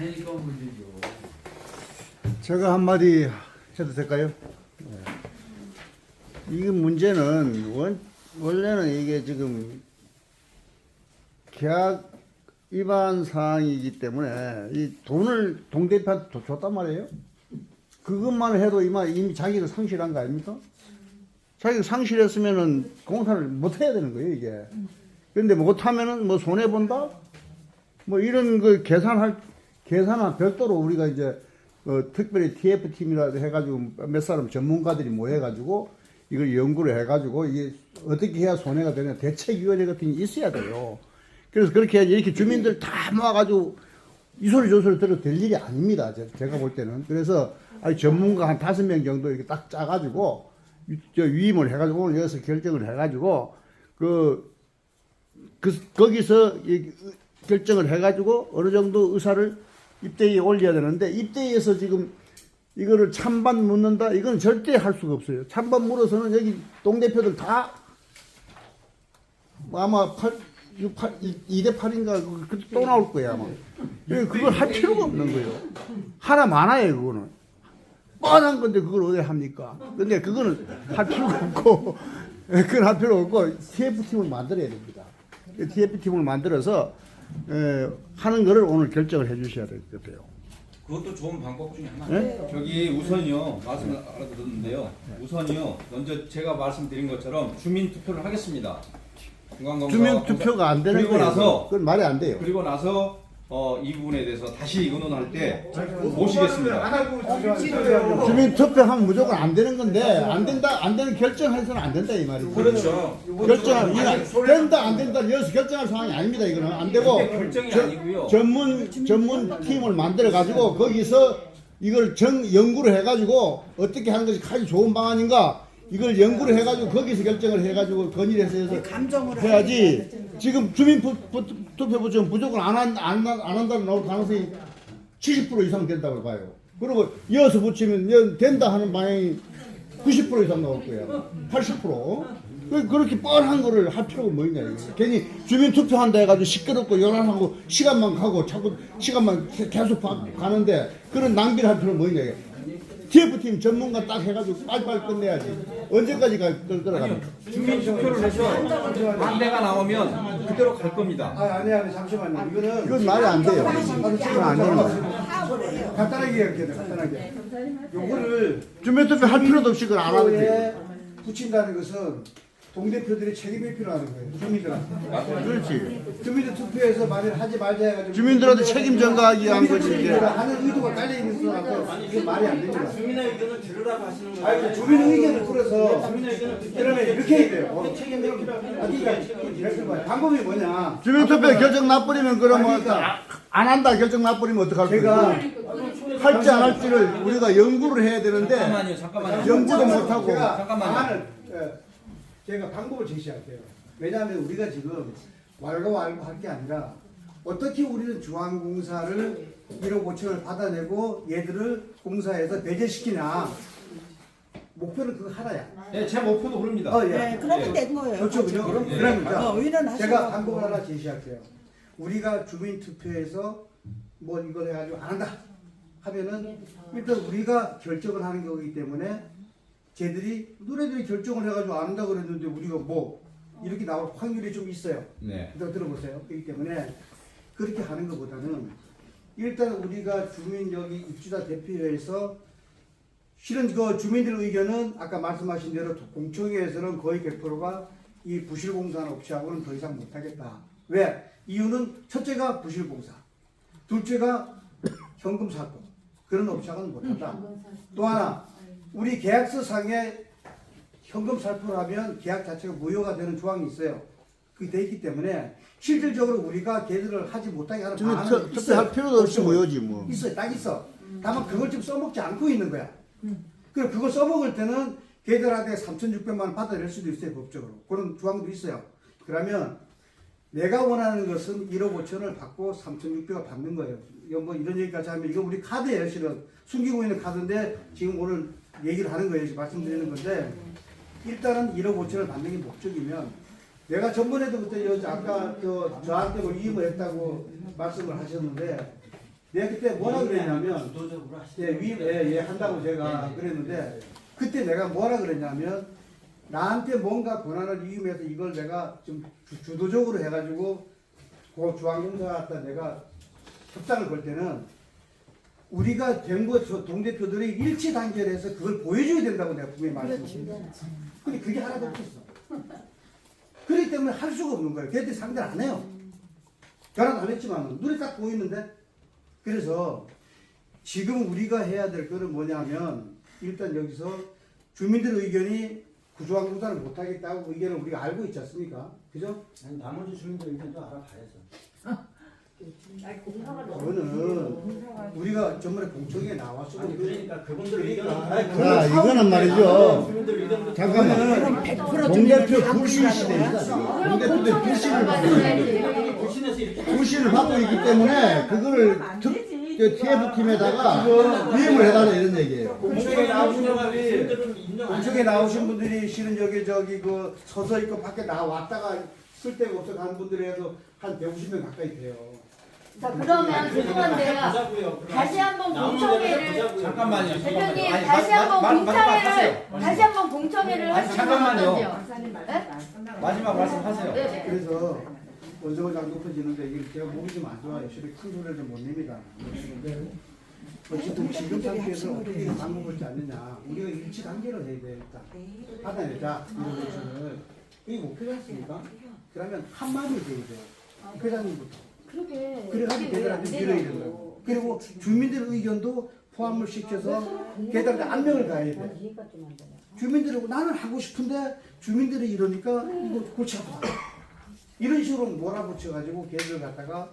아니니까 문제죠. 제가 한마디 해도 될까요? 네. 이 문제는 원래는 이게 지금 계약 위반 사항이기 때문에 이 돈을 동대표한테 줬단 말이에요. 그것만 해도 이미 자기가 상실한 거 아닙니까? 자기가 상실했으면은 공사를 못 해야 되는 거예요, 이게. 그런데 못하면은 뭐 손해본다? 뭐 이런 거 계산한 별도로 우리가 이제 특별히 TF팀이라도 해가지고 몇 사람 전문가들이 모여가지고 이걸 연구를 해가지고 이게 어떻게 해야 손해가 되냐 대책위원회 같은 게 있어야 돼요. 그래서 그렇게 이렇게 주민들 다 모아가지고 이 소리 저 소리 들어도 될 일이 아닙니다. 제가 볼 때는. 그래서 전문가 한 5명 정도 이렇게 딱 짜가지고 위임을 해가지고 오늘 여기서 결정을 해가지고 거기서 결정을 해가지고 어느 정도 의사를 입대위에 올려야 되는데 입대위에서 지금 이거를 찬반 묻는다? 이건 절대 할 수가 없어요. 찬반 물어서는 여기 동대표들 다 아마 2대 8인가 또 나올 거예요 아마. 그걸 할 필요가 없는 거예요. 하나 많아요 그거는. 뻔한 건데 그걸 어디 합니까? 근데 그거는 할 필요가 없고 그건 할 필요 없고 TF팀을 만들어야 됩니다. TF팀을 만들어서 하는 거를 오늘 결정을 해 주셔야 될 것 같아요. 그것도 좋은 방법 중에 하나. 네? 저기 우선이요 말씀을 알아들었는데요. 우선이요 먼저 제가 말씀드린 것처럼 주민 투표를 하겠습니다. 주민 투표가 안 되는 그리고 거예요. 나서 그건 말이 안 돼요. 그리고 나서 이 부분에 대해서 다시 의논할 때 모시겠습니다. 주민 투표하면 무조건 안 되는 건데 안 되는 결정해서는 안 된다 이 말이죠. 그렇죠. 된다 안 된다 여기서 결정할 상황이 아닙니다. 이거는 안 되고 결정이 아니고요. 전문 팀을 만들어 가지고 거기서 이걸 연구를 해 가지고 어떻게 하는 것이 가장 좋은 방안인가 이걸 연구를 해 가지고 거기서 결정을 해 가지고 건의해서 해야지. 지금 주민 투표 부처는 무조건 안 한다는 나올 가능성이 70% 이상 된다고 봐요. 그리고 이어서 붙이면 된다 하는 방향이 90% 이상 나올 거예요. 80%. 그렇게 뻔한 거를 할 필요가 뭐 있냐. 괜히 주민 투표한다 해가지고 시끄럽고 요란하고 시간만 가고 자꾸 시간만 계속 가는데 그런 낭비를 할 필요가 뭐 있냐. TF팀 전문가 딱 해가지고 빨리빨리 끝내야지. 언제까지 끌어가면. 주민 투표를 해서 반대가 나오면 그대로 갈 겁니다. 아니 잠시만요. 이건 말이 안 돼요. 그건 안 되는 거예요. 간단하게 얘기해요. 간단하게. 요거를 주민 투표 할 필요도 없이 그걸 안 하면 돼요. 붙인다는 것은 동대표들이 책임이 필요한 거예요. 주민들한테. 그렇지. 주민들 투표에서 만약 하지 말자 해가지고 주민들한테 책임 전가하기 위한 거지 이게. 하는 의도가 깔려 있는 수가 이게 말이 안 됩니다. 주민의 의견을 들으라고 하시는 거예요. 아니 주민 의견을 들어서 주민의 의견을 그러면 이렇게 해야 돼요. 책임이 필요한 방법이 뭐냐? 주민 투표 결정 나버리면 그러면 안 한다 결정 나버리면 어떡할 제가 거예요? 할지 안 할지를 우리가 연구를 해야 되는데 잠깐만요. 연구도 못 하고. 잠깐만요. 제가 방법을 제시할게요. 왜냐하면 우리가 지금 왈가왈부 할 게 아니라 어떻게 우리는 중앙공사를 1억 5천을 받아내고 얘들을 공사에서 배제시키냐. 목표는 그거 하나야. 네, 제 목표도 그럽니다. 예. 네, 그러면 된 거예요. 그렇죠, 그죠? 그러니까 의논하시고. 제가 방법을 하나 제시할게요. 우리가 주민 투표에서 뭐 이걸 해가지고 안 한다 하면은 일단 우리가 결정을 하는 거기 때문에 쟤들이 너네들이 결정을 해가지고 안 한다 그랬는데 우리가 뭐 이렇게 나올 확률이 좀 있어요. 네. 들어보세요. 그렇기 때문에 그렇게 하는 것보다는 일단 우리가 주민 여기 입주자 대표회에서 실은 그 주민들 의견은 아까 말씀하신 대로 공청회에서는 거의 100%가 이 부실공사하는 업체하고는 더 이상 못하겠다. 왜? 이유는 첫째가 부실공사, 둘째가 현금 사건 그런 업체하고는 못한다. 또 하나 우리 계약서 상에 현금 살포를 하면 계약 자체가 무효가 되는 조항이 있어요. 그게 돼 있기 때문에 실질적으로 우리가 걔들을 하지 못하게 하는 방안은 투표할 필요도 없이 무효지 뭐. 있어요. 딱 있어. 다만 그걸 지금 써먹지 않고 있는 거야. 그럼 그걸 써먹을 때는 걔들한테 3,600만 원 받아낼 수도 있어요. 법적으로. 그런 조항도 있어요. 그러면 내가 원하는 것은 1억 5천을 받고 3,600을 받는 거예요. 이거 뭐 이런 얘기까지 하면 이거 우리 카드예요. 실은 숨기고 있는 카드인데 지금 오늘 얘기를 하는 거예요. 지금 말씀드리는 건데 일단은 1억 5천을 받는 게 목적이면 내가 전번에도 그때 아까 저한테 뭐 위임을 했다고 말씀을 하셨는데 내가 그때 뭐라 그랬냐면 주도적으로 하시죠. 예, 한다고 제가 그랬는데 그때 내가 뭐라 그랬냐면 나한테 뭔가 권한을 이용해서 이걸 내가 좀 주도적으로 해가지고 그 중앙공사 갖다 내가 협상을 걸 때는 우리가 정부 동대표들이 일치 단결해서 그걸 보여줘야 된다고 내가 분명히 말씀드렸습니다. 근데 그게 하나도 없었어. 그렇기 때문에 할 수가 없는 거예요. 걔들이 상대를 안 해요. 결혼 안 했지만 눈에 딱 보이는데. 그래서 지금 우리가 해야 될 거는 뭐냐면 일단 여기서 주민들 의견이 구조항공사를 못하겠다고 의견을 우리가 알고 있지 않습니까? 그죠? 아니, 나머지 주민들 의견도 알아봐야죠. 그거는 우리가 전번에 공청회에 나왔어. 아니 그러니까 그분들 의견은 자, 이거는 말이죠. 주민들 의견도 잠깐만. 동대표 불신 시대입니다. 지금. 동대표들 불신을 받고 있는 불신해서 이렇게 불신을 받고 있기 때문에 그거를 TF팀에다가 위임을 해달라 이런 얘기예요. 공청회 나오신 분들이 주민들은 인정 안 공청회 나오신 분들이 실은 저기 그 서서 있고 밖에 나왔다가 쓸 데가 없어 가는 분들이 해서 한 150명 가까이 돼요. 자 그러면 죄송한데요. 보자고요. 다시 한번 공청회를 잠깐만요. 대표님 아니, 다시 한번 공청회를 하세요. 다시 한번 공청회를 아니, 하시면 잠깐만요. 어떠세요? 마지막 말씀하세요. 네? 그래서 원성을 잘 높아지는데 이게 제가 목이 좀 안 좋아요. 실은 큰 소리를 좀 못 냅니다. 어쨌든 지금 상태에서 어떻게 방법을 볼지 않느냐. 우리가 일치 단계를 해야 돼 일단. 받아내자 이런 것을. 이게 목표지 않습니까? 그러면 한 마음이 돼야 돼요. 회장님부터. 그러게. 그래가지고 걔들한테 밀어야 된다고. 그리고 주민들 의견도 포함을 시켜서 걔들한테 안면을 가야 돼. 주민들하고 나는 하고 싶은데 주민들이 이러니까 이거 골치 아프다. 이런 식으로 몰아붙여가지고 걔들을 갖다가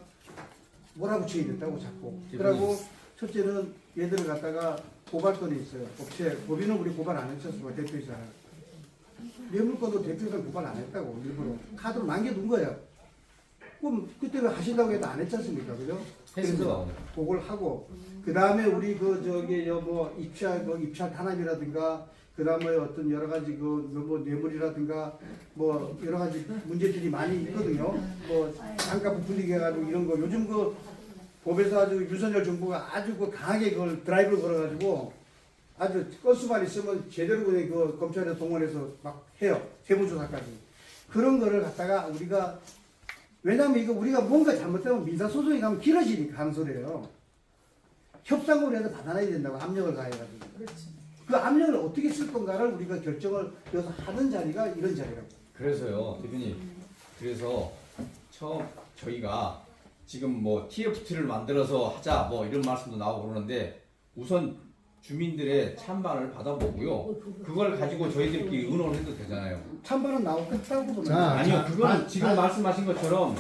몰아붙여야 된다고 자꾸. 그러고 첫째는 얘들을 갖다가 고발건이 있어요. 업체 법인은 우리 고발 안 했었어 대표이사. 뇌물건도 대표이사 고발 안 했다고 일부러 카드로 남겨둔 거예요. 그럼 그때 왜 하신다고 해도 안 했지 않습니까? 그죠? 했습니다. 그래서 그걸 하고 그 다음에 우리 그 저기 뭐 입찰 탄압이라든가 그 다음에 어떤 여러 가지 뭐 뇌물이라든가 뭐 여러 가지 문제들이 많이 있거든요. 뭐 단가 부풀리게 해가지고 이런 거 요즘 그 법에서 아주 윤석열 정부가 아주 그 강하게 그걸 드라이브를 걸어가지고 아주 건수만 있으면 제대로 그냥 그 검찰에 동원해서 막 해요. 세무조사까지. 그런 거를 갖다가 우리가 왜냐면 이거 우리가 뭔가 잘못되면 민사소송에 가면 길어지니까 하는 소리예요. 협상으로 해서 받아내야 된다고 압력을 가해가지고. 그 압력을 어떻게 쓸 건가를 우리가 결정을 여기서 하는 자리가 이런 자리라고. 그래서요, 대표님. 그래서 처음 저희가 지금 뭐 TFT를 만들어서 하자 뭐 이런 말씀도 나오고 그러는데 우선 주민들의 찬반을 받아보고요. 그걸 가지고 저희들끼리 의논을 해도 되잖아요. 찬반은 나오겠다고 보면. 자, 아니요, 그건 지금 말씀하신 것처럼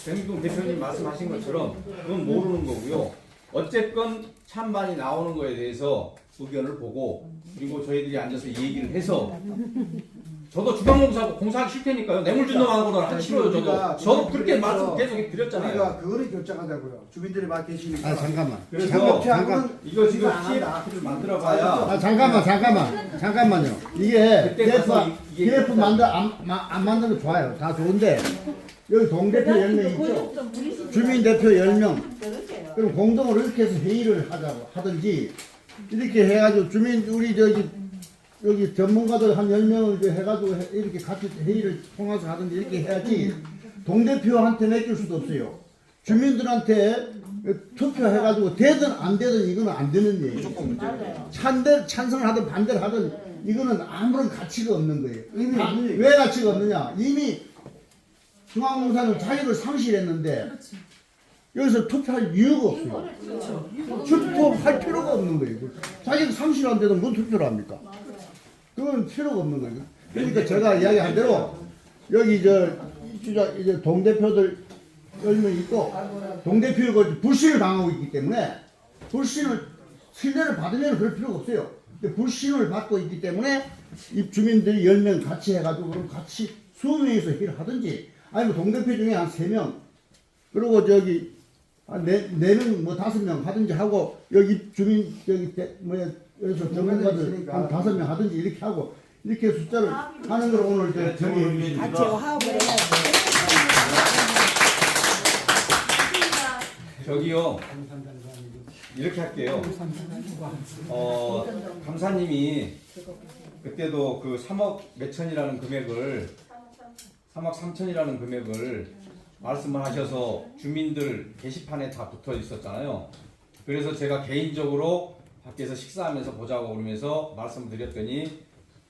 백미동 대표님 말씀하신 것처럼 그건 모르는 거고요. 어쨌건 찬반이 나오는 거에 대해서 의견을 보고 그리고 저희들이 앉아서 얘기를 해서 저도 주방공사하고 공사하기 싫다니까요. 뇌물 준다고 하는 거는 하기 싫어요. 저도 그렇게 말씀 계속 드렸잖아요. 우리가 그거를 결정하자고요. 주민들이 막 계시니까. 아, 잠깐만. 그래서 잠깐. 이거 지금 안 한다. TF를 만들어봐야 아, 잠깐만요. 이게 그때 가서 이게 TF 안 만든 거 좋아요. 다 좋은데 여기 동대표 10명 있죠? 주민 대표 10명. 그럼 공동으로 이렇게 해서 회의를 하든지 이렇게 해가지고 주민 우리 여기 전문가들 한 10명을 해가지고 이렇게 같이 회의를 통해서 하든지 이렇게 해야지 동대표한테 맡길 수도 없어요. 주민들한테 투표해가지고 되든 안 되든 이거는 안 되는 얘기예요. 찬성을 하든 반대를 하든 이거는 아무런 가치가 없는 거예요. 왜 가치가 없느냐? 이미 중앙공사는 자유를 상실했는데 여기서 투표할 이유가 없어요. 투표할 필요가 없는 거예요. 자기가 상실한데도 뭔 투표를 합니까? 그건 필요가 없는 거예요. 그러니까 제가 이야기한 대로 여기 이제 동대표들 10명 있고 동대표가 불신을 당하고 있기 때문에 신뢰를 받으면 그럴 필요가 없어요. 근데 불신을 받고 있기 때문에 이 주민들이 10명 같이 해가지고 그럼 같이 20명이서 일을 하든지 아니면 동대표 중에 한 3명 그리고 저기 한 4명 뭐 5명 하든지 하고 여기 주민 여기서 전문가들 한 5명 하든지 이렇게 하고 이렇게 숫자를 하는 걸 오늘 정의해 주십니다. 같이 화합을 해야지. 저기요. 이렇게 할게요. 감사님이 그때도 그 3억 몇천이라는 금액을 3억 3천이라는 금액을 말씀을 하셔서 주민들 게시판에 다 붙어 있었잖아요. 그래서 제가 개인적으로 밖에서 식사하면서 보자고 그러면서 말씀을 드렸더니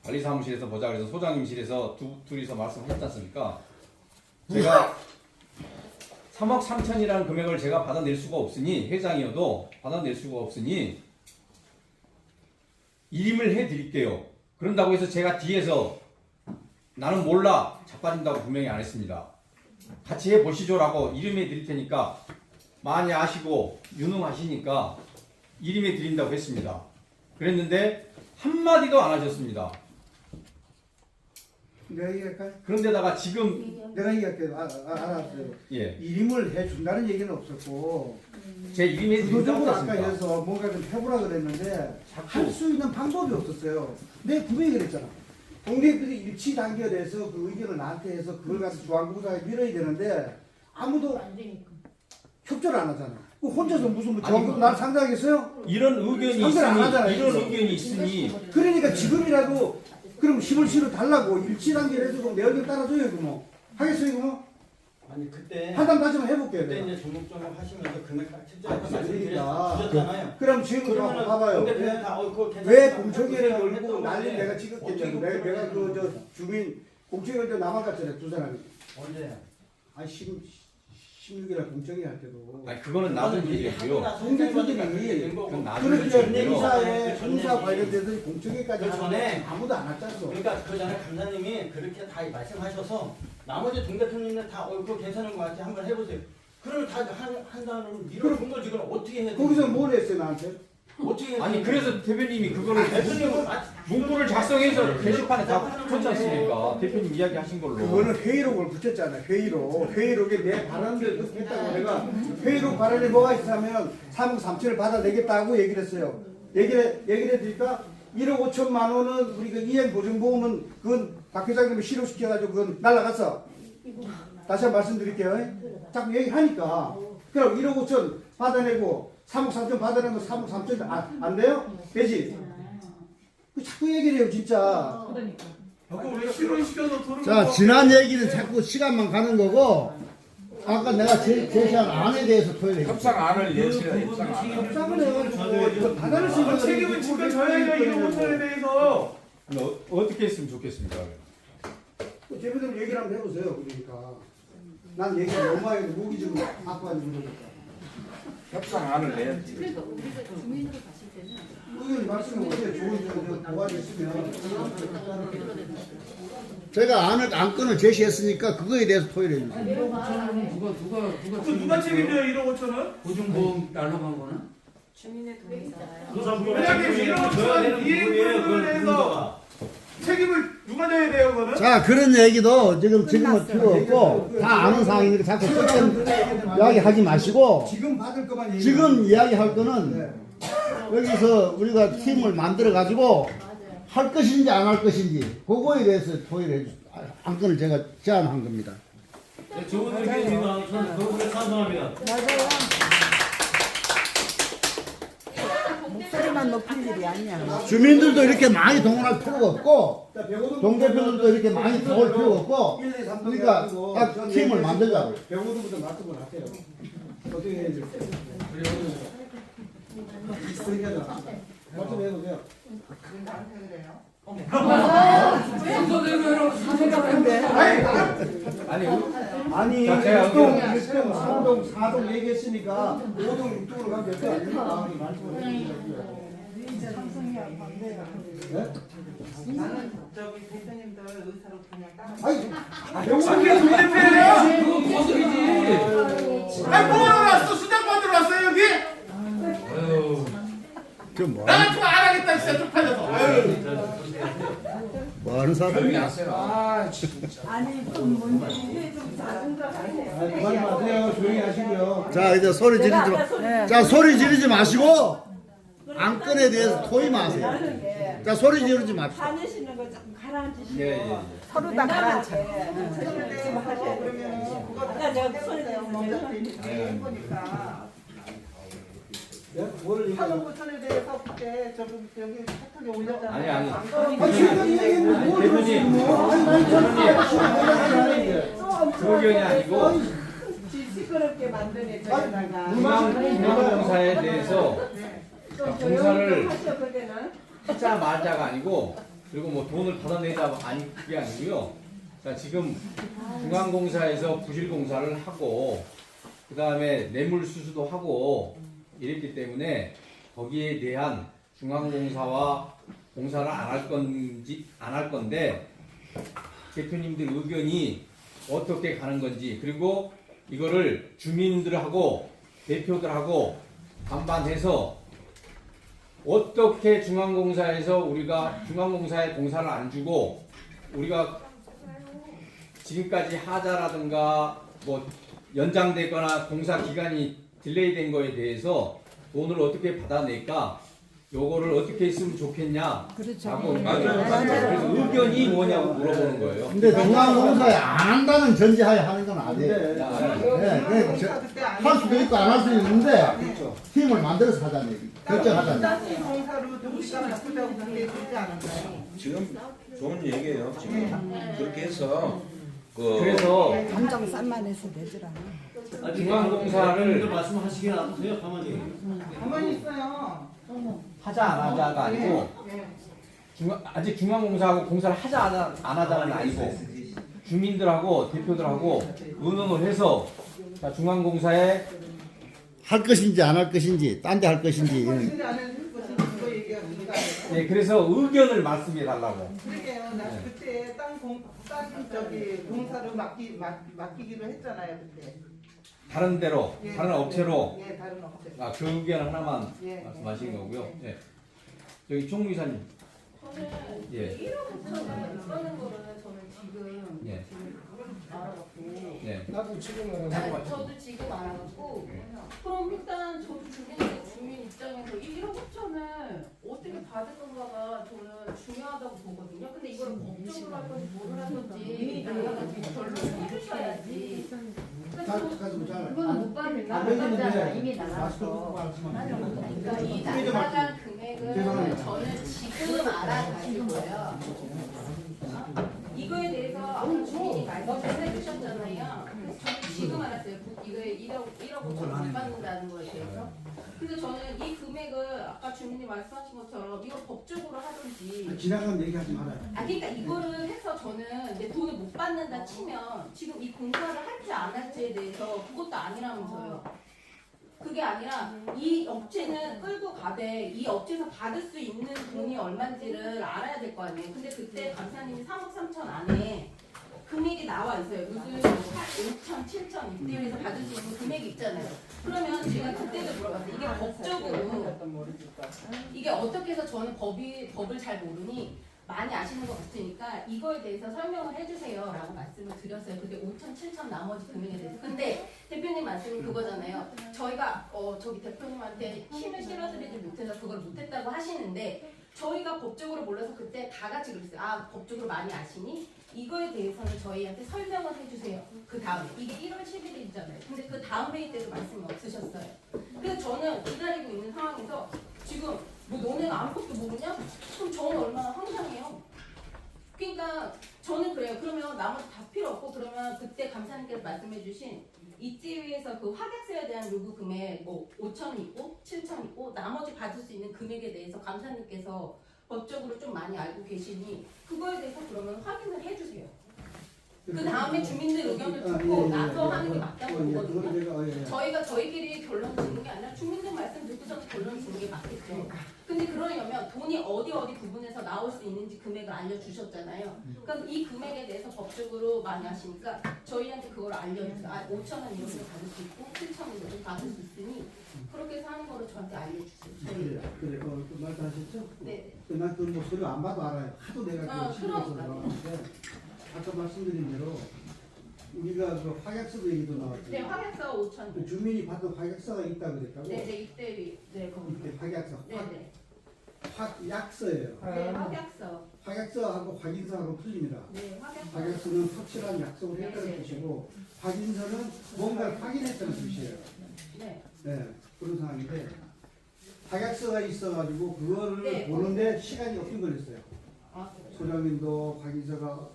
관리사무실에서 보자 그래서 소장님실에서 둘이서 말씀하셨지 않습니까? 제가 3억 3천이라는 금액을 제가 받아낼 수가 없으니 회장이어도 받아낼 수가 없으니 이임을 해드릴게요. 그런다고 해서 제가 뒤에서 나는 몰라 자빠진다고 분명히 안 했습니다. 같이 해보시죠라고 이름해 드릴 테니까 많이 아시고 유능하시니까 이름해 드린다고 했습니다. 그랬는데 한마디도 안 하셨습니다. 내가 얘기할까요? 그런데다가 지금 내가 얘기할게요. 알았어요. 예, 이름을 해준다는 얘기는 없었고 제 이름해 드린다고 주도적으로 아까 했습니다. 해서 뭔가 좀 해보라 그랬는데 자꾸 할 수 있는 방법이 없었어요. 내가 분명히 그랬잖아. 동네들이 일치 단결해서 그 의견을 나한테 해서 그걸 가서 중앙공사에 밀어야 되는데 아무도 협조를 안 하잖아. 그 혼자서 무슨 뭐 아니, 날 상대하겠어요? 이런 의견이 상관 안 하잖아요, 이런 지금. 의견이 있으니 그러니까 지금이라도 그럼 힘을 실어 달라고 일치 단결해서 그럼 내 의견 따라줘요. 그뭐 하겠어요? 그뭐 아니 그때 한담 다시 한번 해볼게요. 그때 내가. 이제 종목종목 하시면서 금액 딱 아, 책정해서 그러니까. 말씀드렸잖아요. 그럼 지금 그러면은 봐봐요. 대표님 다 그거 괜찮다. 왜 공청회를 했던 열고 난리 건데 내가 어떻게 찍었겠냐고. 내가 그 저 주민 공청회 나만 갔잖아요. 두 사람이. 언제? 아니 16일에 공청회 할 때도. 아니 그거는 나중 얘기고요. 동대표들이 그건 나중 그렇게 얘기고요. 행사 관련돼서 공청회까지 그 전에 하는데 아무도 안 왔잖아. 그러니까 그 전에 감사님이 그렇게 다 말씀하셔서 나머지 동대표님들 다 그거 괜찮은 것 같아 한번 해보세요. 그러면 다한 단으로 밀어준 걸 지금 어떻게 해야 돼? 거기서 뭘 했어요 나한테? 어떻게 해야 아니 돼? 그래서 대표님이 그거를 대표님은 문구를 작성해서 게시판에 다 붙였지 않습니까? 대표님 이야기하신 걸로. 그거는 회의록을 붙였잖아요. 회의록에 내 발언들 했다고 내가 회의록 발언이 뭐가 있으면 3억 3천을 받아내겠다고 얘기를 했어요. 얘기를 해드릴까? 1억 5천만 원은 우리가 이행보증보험은 그건 박 회장님이 실효시켜가지고 그건 날라갔어. 다시 한번 말씀드릴게요. 자꾸 얘기하니까. 그럼 1억 5천 받아내고 3억 3천 받아내면 3억 3천 안 돼요? 되지? 자꾸 얘기를 해요 진짜. 자, 지난 얘기는 자꾸 시간만 가는 거고, 아까 내가 제시한 안에 대해서 토의를 했죠. 협상안을 예시해. 협상을 해가지고 이거 받아낼 수 있는 책임은 지금 져야죠. 이런 것들에 대해서. 어떻게 했으면 좋겠습니까? 대표님 얘기를 한번 해보세요. 그러니까 난 얘기 너무 많이 무기 좀 갖고 가지고 그러니까. 협상안을 내야지. 그러니까 우리가 주민으로 갔을 때는 의견 말씀해 보세요. 좋은 보완이 있으면. 제가 안건을 제시했으니까 그거에 대해서 토의를 해주세요. 누가 책임져요 1억 5천은? 보증보험 날라간 거는? 주민의 돈이잖아요. 회장님 1억 5천 이행부에 대해서 책임을 누가 져야 돼요 그거는? 자, 그런 얘기도 지금은 필요 없고, 다 아는 상황이니까 자꾸 쓸데없는 이야기 하지 마시고, 지금 받을 것만 얘기. 지금 이야기할 거는 네. 여기서 우리가 팀을 만들어 가지고 할 것인지 안 할 것인지 그거에 대해서 토의를 해주. 안건을 제가 제안한 겁니다. 좋은 의견입니다. 저는 그거에 찬성합니다. 목소리만 높일 일이 아니야. 주민들도 이렇게 많이 동원할 필요가 없고, 자, 백오동 동대표들도 이렇게 많이 도울 필요가 없고, 1, 2, 3 그러니까 딱 팀을 만들자고. 백오동부터 말씀을 하세요. 어떻게 해야 될지. 그러니까 말씀해 보세요. 아니 자, 제가 1동, 1동, 3동, 4동 얘기했으니까 5동, 6동으로 가면 될거 아닙니까? 저기 대표님들 의사로 그냥 따라. 아니, 이게 동대표예요? 그거 거슬이지. 아니 뭐하러 왔어? 수당 받으러 왔어요 여기? 아유. 좀 뭐, 나 같으면 안 하겠다 진짜 쪽팔려서. 아유. 뭐 하는 사람이 아니 좀 뭔지 좀 작은 거 같아요. 그만 마세요. 조용히 하시고요. 자, 이제 소리 지르지 마. 자, 소리 지르지 마시고, 안건에 대해서 토의 마세요. 자, 소리 지르지 맙시다. 화내시는 거 조금 가라앉히시고 예, 예. 서로 다 가라앉혀. 지금 하셔야 되면 아까 내가 소리 내서 거니까. 뭐를 얘기하는 3억 9천에 대해서 그때 저기 여기 카톡에 올렸잖아요. 아니, 아니. 안 아, 지금 얘기했는데 뭘 대표님. 그러시고. 아니, 의견이 아니고 시끄럽게 만드네 저기다가. 중앙공사에 대해서 좀 공사를 조용히 좀 하셔 그게는. 하자마자가 아니고 그리고 뭐 돈을 받아내자 아니 그게 아니고요. 자, 지금 중앙공사에서 부실공사를 하고 그 다음에 뇌물 수수도 하고 이랬기 때문에 거기에 대한 중앙공사와 공사를 안 할 건지 안 할 건데 대표님들 의견이 어떻게 가는 건지 그리고 이거를 주민들하고 대표들하고 반반해서 어떻게 중앙공사에서 우리가 중앙공사에 공사를 안 주고 우리가 지금까지 하자라든가 뭐 연장되거나 공사 기간이 딜레이 된 거에 대해서 돈을 어떻게 받아낼까 요거를 어떻게 했으면 좋겠냐 라고 그래서 의견이 뭐냐고 물어보는 거예요. 근데 중앙공사에 안 한다는 전제하에 하는 건 아니에요. 그때 할 수도 있고 안 할 수도 있는데 팀을 만들어서 하자는 얘기. 결정하자는 다시 공사로 누구시가 바꾸자고 그렇게 되지 않았나요? 지금 좋은 얘기예요. 지금 그렇게 해서 그래서 감정 싼만해서 되질 않아. 중앙공사를 말씀하시긴 놔두세요. 가만히. 가만히 있어요. 하자 안 하자가 아니고 아직 중앙공사하고 공사를 하자 안 하자는 아니고 주민들하고 대표들하고 의논을 해서 자, 중앙공사에 할 것인지 안 할 것인지 딴 데 할 것인지 것인지 안 해줄 것인지 그거 얘기하고 우리가 네, 그래서 의견을 말씀해 달라고. 그러게요. 나 그때 땅 저기 공사를 맡기기로 했잖아요 그때. 다른 데로 예, 다른 업체로 예, 다른 업체. 그 의견 하나만 예, 말씀하신 거고요. 예. 여기 총무 이사님. 저는 예. 1억 5천을 쓰는 거를 저는 지금 예. 알아봤고 네. 나도 지금 아니, 저도 지금 알아봤고 그럼 일단 저도 주민 입장에서 이 1억 5천을 어떻게 받을 건가가 저는 중요하다고 보거든요. 근데 이걸 법적으로 할 건지 뭐를 할 건지 결론을 해주셔야지. 그거는 못 받는다. 못 받잖아. 이미 나가서. 그러니까 이 나가간 금액을 저는 지금 알아가지고요. 이거에 대해서 아까 주민이 말씀을 해주셨잖아요. 그래서 저는 지금 알았어요. 이거에 1억 5천 못 받는다는 거에 대해서. 그래서 저는 이 금액을 아까 주민이 말씀하신 것처럼 이걸 법적으로 하든지. 지나가는 얘기하지 말아요. 그러니까 이거를 해서 저는 내 돈을 못 받는다 치면 지금 이 공사를 할지 안 할지에 대해서 그것도 아니라면서요. 그게 아니라 이 업체는 끌고 가되 이 업체에서 받을 수 있는 돈이 얼마인지를 알아야 될 거 아니에요. 근데 그때 감사님이 3억 3천 안에 금액이 나와 있어요. 무슨 5천, 7천 이때에서 받을 수 있는 금액이 있잖아요. 그러면 제가 그때도 물어봤어요. 이게 법적으로 이게 어떻게 해서 저는 법을 잘 모르니 많이 아시는 것 같으니까 이거에 대해서 설명을 해주세요 라고 말씀을 드렸어요. 근데 5천, 7천 나머지 금액에 대해서. 근데 대표님 말씀은 그거잖아요. 저희가 저기 대표님한테 힘을 실어드리지 못해서 그걸 못했다고 하시는데 저희가 법적으로 몰라서 그때 다 같이 그랬어요. 아, 법적으로 많이 아시니? 이거에 대해서는 저희한테 설명을 해주세요. 그 다음에 이게 1월 11일이잖아요. 근데 그 다음 회의 때도 말씀이 없으셨어요. 그래서 저는 기다리고 있는 상황에서 지금 뭐 너네가 아무것도 모르냐? 그럼 저는 얼마나 황당해요. 그러니까 저는 그래요. 그러면 나머지 다 필요 없고 그러면 그때 감사님께서 말씀해주신 이지위에서 그 확약세에 대한 요구 금액 뭐 5천 있고 7천 있고 나머지 받을 수 있는 금액에 대해서 감사님께서 법적으로 좀 많이 알고 계시니 그거에 대해서 그러면 확인을 해주세요. 그 다음에 주민들 의견을 듣고 나서 하는 게 맞다고 보거든요. 저희가 저희끼리 결론 짓는 게 아니라 주민들 말씀 듣고서 결론 짓는 게 맞겠죠. 근데 그러려면 돈이 어디 부분에서 나올 수 있는지 금액을 알려주셨잖아요. 그럼 이 금액에 대해서 법적으로 많이 아시니까 저희한테 그걸 알려주세요. 아, 5천 원 이런 거 받을 수 있고 7천 원 이런 거 받을 수 있으니 그렇게 해서 하는 거를 저한테 알려주세요. 저희. 그래, 그 말씀하셨죠? 네. 난 그 목소리 안 봐도 알아요. 하도 내가 시골에서 나왔는데 아까 말씀드린 대로 우리가 그 확약서 얘기도 나왔죠. 네, 확약서 5천. 그 주민이 받은 확약서가 있다 그랬다고. 네, 이때 네, 거기. 이렇게 확약서, 네. 확약서예요. 네, 확약서. 확약서하고 확인서하고 틀립니다. 네, 확약서. 확약서는 확실한 약속을 했다는 뜻이고 확인서는 뭔가를 확인했다는 뜻이에요. 네. 네, 그런 상황인데 확약서가 있어가지고 그거를 네. 보는데 시간이 없긴 걸렸어요. 아, 소장님도 확인서가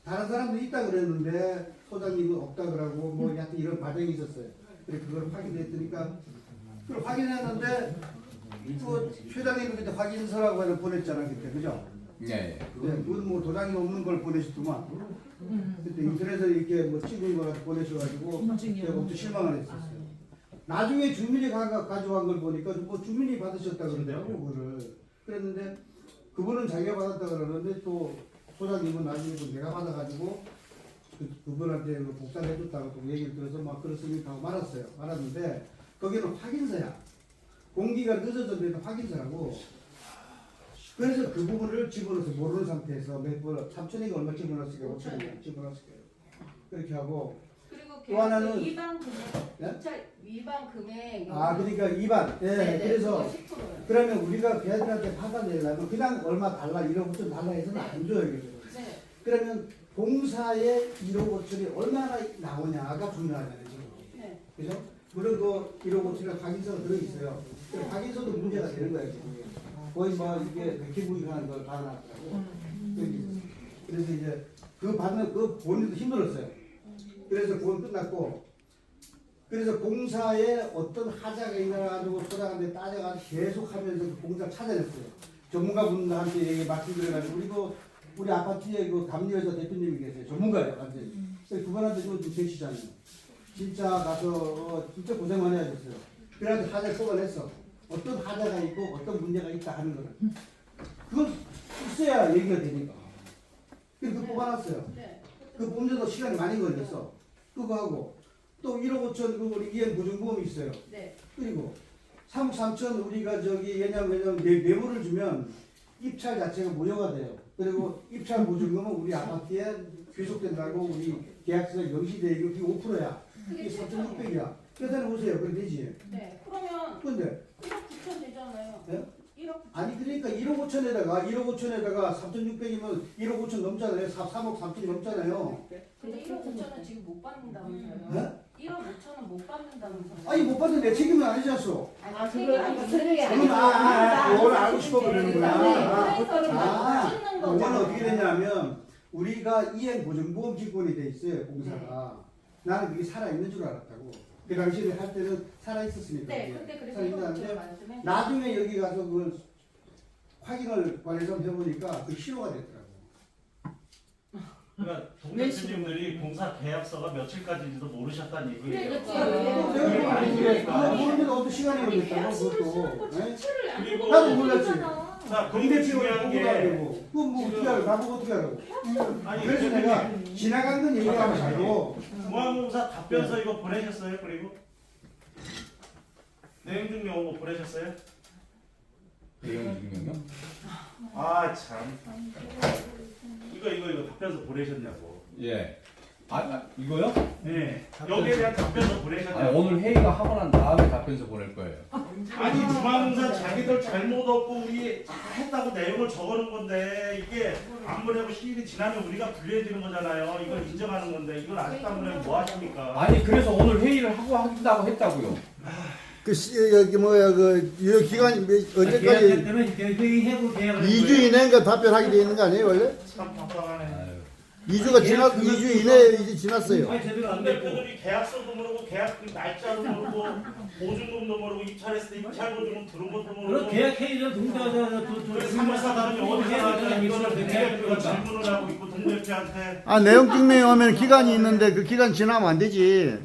다른 사람도 있다 그랬는데 소장님은 없다 그러고 뭐 하여튼 이런 과정이 있었어요. 그래 그걸 확인했더니까 그걸 확인했는데 그 회장님이 그때 확인서라고 해서 보냈잖아 그때 그죠? 네. 그건 뭐 도장이 없는 걸 보내셨더만 그때 인터넷에 이렇게 뭐 찍은 거 보내셔가지고 제가 엄청 실망을 했었어요. 나중에 주민이 가져간 걸 보니까 뭐 주민이 받으셨다 그러더라고요 그거를. 그랬는데 그분은 자기가 받았다 그러는데 또 소장님은 나중에 또 내가 받아가지고 그분한테 복사를 해줬다고 또 얘기를 들어서 막 그렇습니까 하고 말았는데 거기는 확인서야. 공기가 늦어졌는데 확인서라고. 그래서 그 부분을 집어넣어서 모르는 상태에서 몇 번 3천이가 얼마 집어넣었을까요? 5천이 집어넣었을까요? 그렇게 하고 그리고 또 하나는 위반 금액, 예? 입찰 위반 금액. 아 그러니까 2반. 예, 네, 그래서 10%예요. 그러면 우리가 걔들한테 받아내려면 그냥 얼마 달라 1억 5천 달라 해서는 안 줘요. 이게. 네. 그러면 공사에 1억 5천이 얼마나 나오냐가 중요하잖아요. 지금. 네. 그죠? 물론 그 1억 5천에 확인서가 들어있어요. 그 확인서도 문제가 되는 거예요. 지금. 거의 뭐 이게 백기부익하는 걸 받아놨더라고. 그래서 이제 그 받는 그 본인도 힘들었어요. 그래서 그건 끝났고 그래서 공사에 어떤 하자가 일어나가지고 소장한테 따져가지고 계속하면서 그 공사 찾아냈어요. 전문가분들한테 얘기 말씀드려가지고 그리고 우리 아파트에 그 감리회사 대표님이 계세요. 전문가예요, 완전히. 그래서 그분한테 좀 계시잖아요. 진짜 가서 진짜 고생 많이 하셨어요. 그래가지고 하자 뽑아냈어. 어떤 하자가 있고 어떤 문제가 있다 하는 거를. 그걸 있어야 얘기가 되니까. 그래서 그거 뽑아놨어요. 네. 그 뽑는데도 시간이 많이 걸렸어. 그거 하고 또 1억 5천 그 우리 이행 보증보험이 있어요. 네. 그리고 3억 3천 우리가 저기 왜냐면 매물을 주면 입찰 자체가 무효가 돼요. 그리고 입찰 보증금은 우리 아파트에 귀속된다고 우리 계약서에 명시되어 있고 그게 5%야. 그게 이게 7%. 4,600이야. 계산해 보세요. 그래 되지. 네. 그러면 근데 1억 9천 되잖아요. 네? 1억 9천. 아니 그러니까 1억 5천에다가 3,600이면 1억 5천 넘잖아요. 3억 3천이 넘잖아요. 근데 1억 5천은 지금 못 받는다면서요. 네? 1억 5천은 못 받는다면서요. 아니 못 받는 내 책임은 아니지 않소. 아, 그게 아니고 그러면 오늘 알고 싶어 그러는구나. 네, 그래서 아, 찍는 이거는 거죠. 어떻게 되냐면 우리가 이행 보증보험 직권이 돼 있어요 공사가. 나는 그게 살아 있는 줄 알았다고. 그 당시에 할 때는 살아 있었으니까. 네, 근데 그래서 살아 1억 5천을 있는데 받으면 나중에 여기 가서 그 확인을 관해서 해보니까 그 실효가 됐더라고. 그러니까 동대표님들이 공사 계약서가 며칠까지인지도 모르셨다는 얘기예요. 그렇죠. 내가 아니, 그거 모르는데 어떤 시간이 걸렸다고 그것도. 네? 그리고 나도 몰랐지. 자, 근데 그게 지금 중요한 보고도 안 게 되고 그건 뭐 어떻게 알아? 나보고 어떻게 알아? 아니 그래서 대표님, 내가 지나간 건 얘기하지 말고 중앙공사 답변서 이거 보내셨어요? 그리고 내용 증명 온 거 보내셨어요? 내용 증명요? 아 참. 이거 답변서 보내셨냐고. 예. 이거요? 네. 여기에 대한 답변서 아니, 보내셨냐고. 오늘 회의가 하고 난 다음에 답변서 보낼 거예요. 아니 중앙공사 자기들 잘못 없고 우리 다 했다고 내용을 적어놓은 건데 이게 안 보내고 시일이 지나면 우리가 불리해지는 거잖아요. 이걸 인정하는 건데 이걸 아직도 안 보내면 뭐 하십니까? 아니 그래서 오늘 회의를 하고 한다고 했다고요. 여기 뭐야 이 기간이 언제까지 때문에 회의하고 계약을 2주 이내인가 답변하게 돼 있는 거 아니에요 원래? 참 답답하네. 2주가 지났 2주 이내 이제 지났어요. 제대로 안 대표들이 계약서도 모르고 계약 날짜도 모르고 보증금도 모르고 입찰했을 때 입찰 보증금 들은 것도 모르고. 그럼 계약 회의를 동대하자 삼사단이 어떻게 하냐 이거를 동대표가 질문을 하고 있고 동대표한테. 아 내용 증명이 오면 기간이 있는데 그 기간 지나면 안 되지.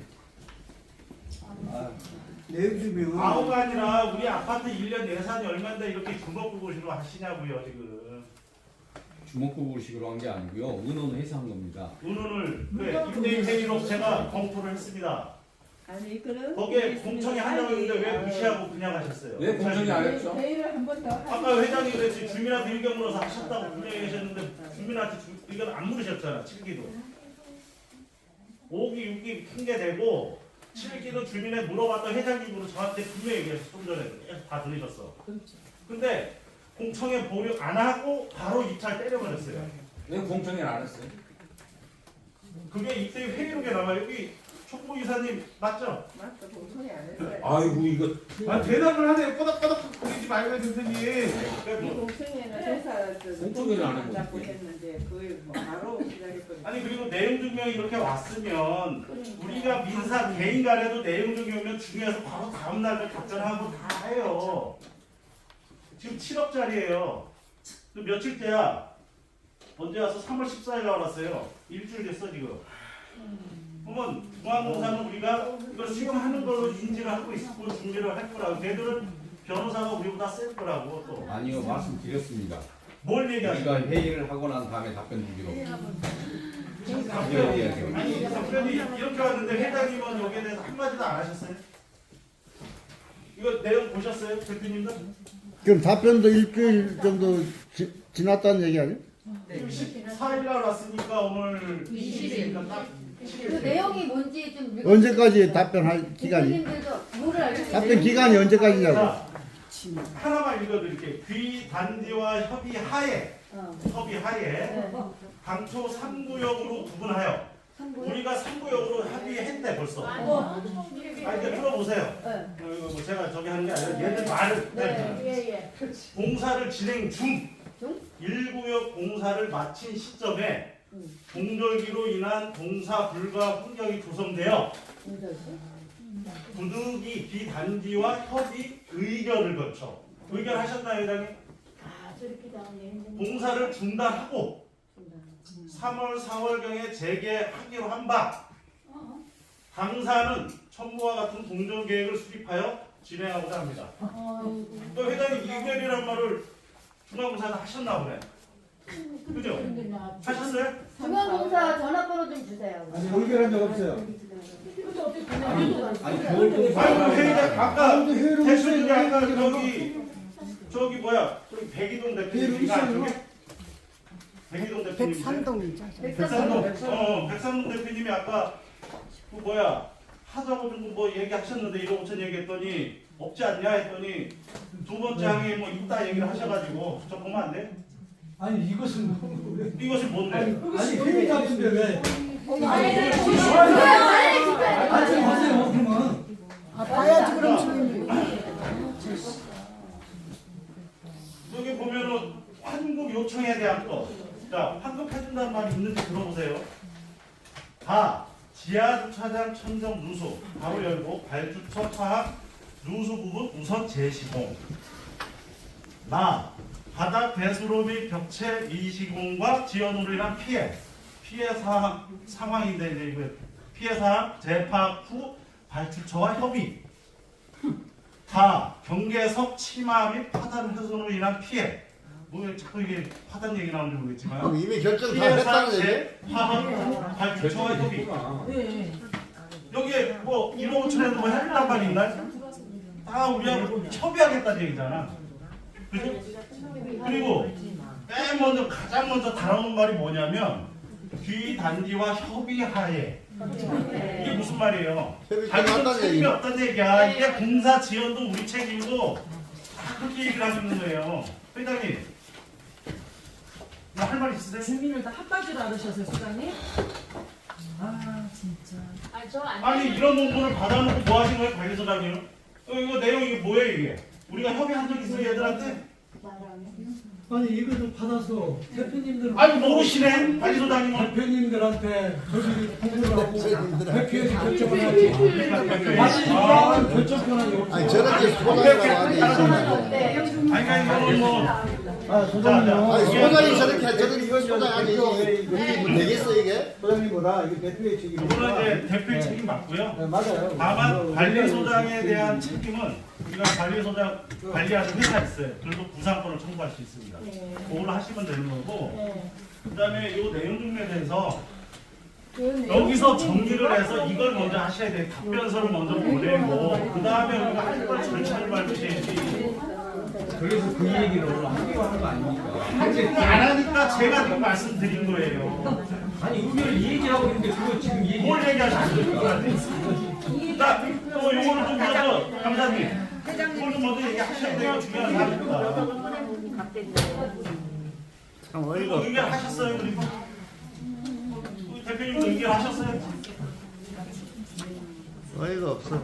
내용 증명은 아우가 아니라 우리 아파트 1년 예산이 얼마인데 이렇게 주먹구구식으로 하시냐고요 지금. 주먹구구식으로 한 게 아니고요. 의논해서 한 겁니다. 의논을 임대인 회의록 제가 검토를 했습니다. 아니 그럼 거기에 공청이 하려고 했는데 왜 무시하고 그냥 하셨어요? 왜 공청이 안 했죠? 회의를 한 번 더 아까 회장이 그랬지 주민한테 의견 물어서 하셨다고 분명히 계셨는데 주민한테 의견 안 물으셨잖아 7기도 5기 6기 핑계대고 7기도 주민에 물어봤던 회장님으로 저한테 분명히 얘기했어. 좀 전에 계속 다 들으셨어. 근데 공청회 보류 안 하고 바로 입찰 때려버렸어요. 왜 공청회를 안 했어요? 그게 이때 회의록에 나와 여기 총무이사님 맞죠? 맞다, 봉선이 안 했어요. 아이고 이거 아 대답을 하네. 꼬닥꼬닥 거리지 말고 선생님. 이 봉선이는 회사 공청회를 안 해보고. 잡고 했는데 그걸 뭐 바로 기다렸거든요. 아니 그리고 내용 증명이 이렇게 왔으면 우리가 민사 개인 간에도 내용 증명이면 중요해서 바로 다음 날 답변하고 다 해요. 지금 7억짜리예요. 며칠째야? 언제 와서 3월 14일 날 왔어요. 일주일 됐어 지금. 그러면 중앙공사는 우리가 이걸 지금 하는 걸로 인지를 하고 있고 준비를 할 거라고. 걔들은 변호사가 우리보다 셀 거라고 또. 아니요, 말씀드렸습니다. 뭘 얘기하시죠? 우리가 회의를 하고 난 다음에 답변 주기로. 아니 답변이 이렇게 왔는데 회장님은 여기에 대해서 한마디도 안 하셨어요? 이거 내용 보셨어요? 대표님도? 그럼 답변도 일주일 정도 지났다는 얘기 아니에요? 14일 날 왔으니까 오늘 20일이니까 딱 그 내용이 뭔지 좀 언제까지 답변할 기간이? 대표님들도 뭐를 알고 계세요? 답변 기간이 언제까지냐고? 자, 하나만 읽어드릴게요. 귀 단지와 협의하에 강초 3구역으로 구분하여 우리가 3구역으로 협의했대 벌써. 아 이제 들어보세요. 이거 뭐 제가 저기 하는 게 아니라 얘들 말을 공사를 진행 중 1구역 공사를 마친 시점에 동절기로 인한 공사 불가 환경이 조성되어 부득이 비단지와 협의 의결을 거쳐 의결하셨나요, 회장님? 공사를 중단하고 3월, 4월경에 재개하기로 한 바 당사는 첨부와 같은 공정 계획을 수립하여 진행하고자 합니다. 또 회장님 의결이란 말을 중앙공사는 하셨나 보네. 그죠? 하셨어요? 중앙공사 전화번호 좀 주세요. 아니 의결한 적 없어요. 아니, 교육공사. 아니 회장 아까 회의를 대표님이 했어요. 아까 저기 뭐야 저기 백이동 대표님인가 저기 백이동 대표님 백삼동 대표님이 아까 그 뭐야 하자고 좀 뭐 얘기하셨는데 1억 5천 얘기했더니 없지 않냐 했더니 두 번째 항에 뭐 있다 얘기를 하셔가지고 저 보면 안 돼? 아니 이것은 이것이 뭔데? 아니 회의답인데 왜? 하세요 그러면. 봐야지 그럼 주민이. 여기 보면은 환급 요청에 대한 거. 자, 환급해준다는 말이 있는지 들어보세요. 다 지하주차장 천정 누수 바로 열고 발주처 파악 누수 부분 우선 재시공. 나 바닥 배수로 및 벽체 미시공과 지연으로 인한 피해 상황인데 이제 이거 피해 사항 재파악 후 발주처와 협의. 다 경계석 침하 및 파단 훼손으로 인한 피해. 뭐 자꾸 이게 파단 얘기 나오는지 모르겠지만 그럼 이미 결정 다 피해 사항 했다는 얘기? 재파악 후 발주처와 협의. 여기에 뭐 1억 5천에도 뭐 해준단 말이 있나요? 다 우리하고 협의하겠다는 얘기잖아. 그죠? 그리고 맨 먼저 가장 먼저 다루는 말이 뭐냐면 귀단지와 협의하에. 이게 무슨 말이에요? 자기도 책임이 없다는 얘기야. 이게 공사 지연도 우리 책임이고 다 그렇게 얘기를 하고 있는 거예요. 회장님, 뭐 할 말 있으세요? 주민을 다 핫바지로 알으셨어요, 수장님? 아 진짜. 아니 이런 논문을 받아놓고 뭐 하신 거예요, 관리소장님은? 이거 내용 이게 뭐예요 이게? 우리가 협의한 적 있어요 얘들한테? 아니 이거를 받아서 대표님들 아니 모르시네 관리소장님은. 대표님들한테 저기 보고를 하고 대표에서 결정을 하지. 대표님. 아니 결정 권한이 없어. 아니 저렇게 소장이라고 하는데 아니 그러니까 이거는 뭐 소장님. 아니 소장이 저렇게 이건 소장 아니 이게 뭐 되겠어 이게? 소장님보다 이게 대표의 책임이니까. 이거는 이제 대표의 책임 맞고요. 네, 맞아요. 다만 관리소장에 대한 책임은 우리가 관리소장 관리하는 회사 있어요. 그래도 부상권을 청구할 수 있습니다. 그걸로 하시면 되는 거고. 그다음에 이 내용 중에 대해서 여기서 정리를 해서 이걸 먼저 하셔야 돼요. 답변서를 먼저 보내고 그 다음에 우리가 할 걸 절차를 밟으셔야지. 그래서 그 얘기를 오늘 하기로 하는 거 아닙니까? 안 하니까 제가 지금 말씀드린 거예요. 아니 의견을 얘기하고 있는데 그거 지금 얘기. 뭘 얘기하셨습니까? 자, 또 요거를 좀 먼저 감사님. 이걸 좀 먼저 얘기하셔야 돼요. 중요한 사항입니다. 그리고 의견하셨어요, 우리 대표님도 의견하셨어요? 어이가 없어.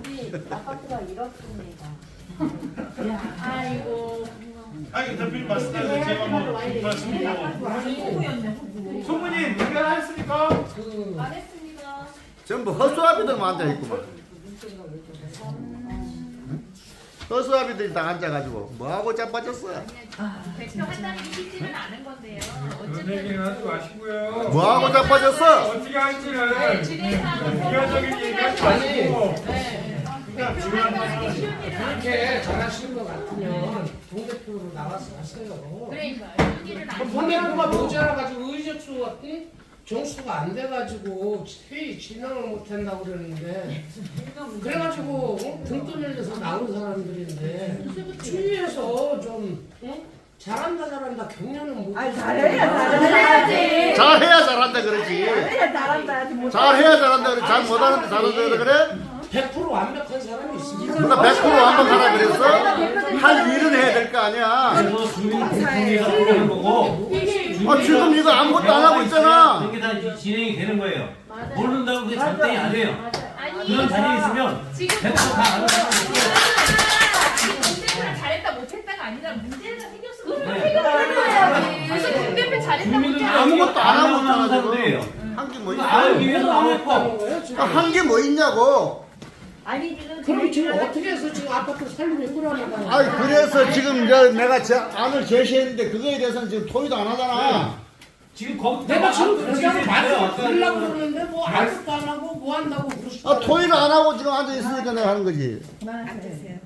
아파트가 이렇습니다. 아이고. 아니 대표님 말씀하세요. 제가 뭐 말씀드리고. 소문이 의견하셨습니까? 안 했습니다. 전부 허수아비들만 앉아있구만. 허수아비들이 다 앉아가지고 뭐하고 자빠졌어? 대표 한다는 게 쉽지는 않은 건데요. 그런 얘기는 하지 마시고요. 뭐하고 자빠졌어? 어떻게 할지는 비교적인 얘기하지 마시고. 그러니까 중요한 게 것은 쉬운 일은 그렇게 잘하시는 것 같으면 동대표로 나와서 하세요. 그러니까 쉬운 일은 아니고. 동대표가 모자라가지고 의적수가 정수가 안 돼가지고 회의 진행을 못한다고 그러는데 그래가지고 등 떠밀려서 나온 사람들인데 주위에서 좀 잘한다 격려는 못. 아 잘해야지. 잘해야 잘한다 그러지. 잘해야 잘한다. 못 잘해야 잘한다 그래. 잘 못하는데 잘한다 그래? 100% 완벽한 사람이 있습니다. 누가 100% 완벽하라 그랬어? 할 일은 해야 될 거 아니야. 그래서 주민공청회가 그러는 거고 아 지금 이거 아무것도 안 하고 있잖아. 이게 다 진행이 되는 거예요. 모른다고 그게 절대 안 돼요. 그런 자리에 있으면 100%다 알아서 동대표를 잘했다 못했다가 아니라 문제가 생겼어. 네. 해결해야지. 그래서 동대표 잘했다 못했다. 아무것도 안 하고 있잖아 사람들이에요. 지금. 한 게 뭐 알기 있어? 위해서 나왔고 한 게 뭐 있냐고. 아니 지금 그럼 지금 어떻게 해서 지금 아파트 살림이 끌어나가요? 아니 그래서 지금 내가 안을 제시했는데 그거에 대해서는 지금 토의도 안 하잖아. 지금 거기 내가 지금 그냥 말을 들으려고 그러는데 뭐 아무것도 안 하고 뭐 한다고 그러시고. 아 토의를 안 하고 지금 앉아 있으니까 내가 하는 거지. 그만하세요.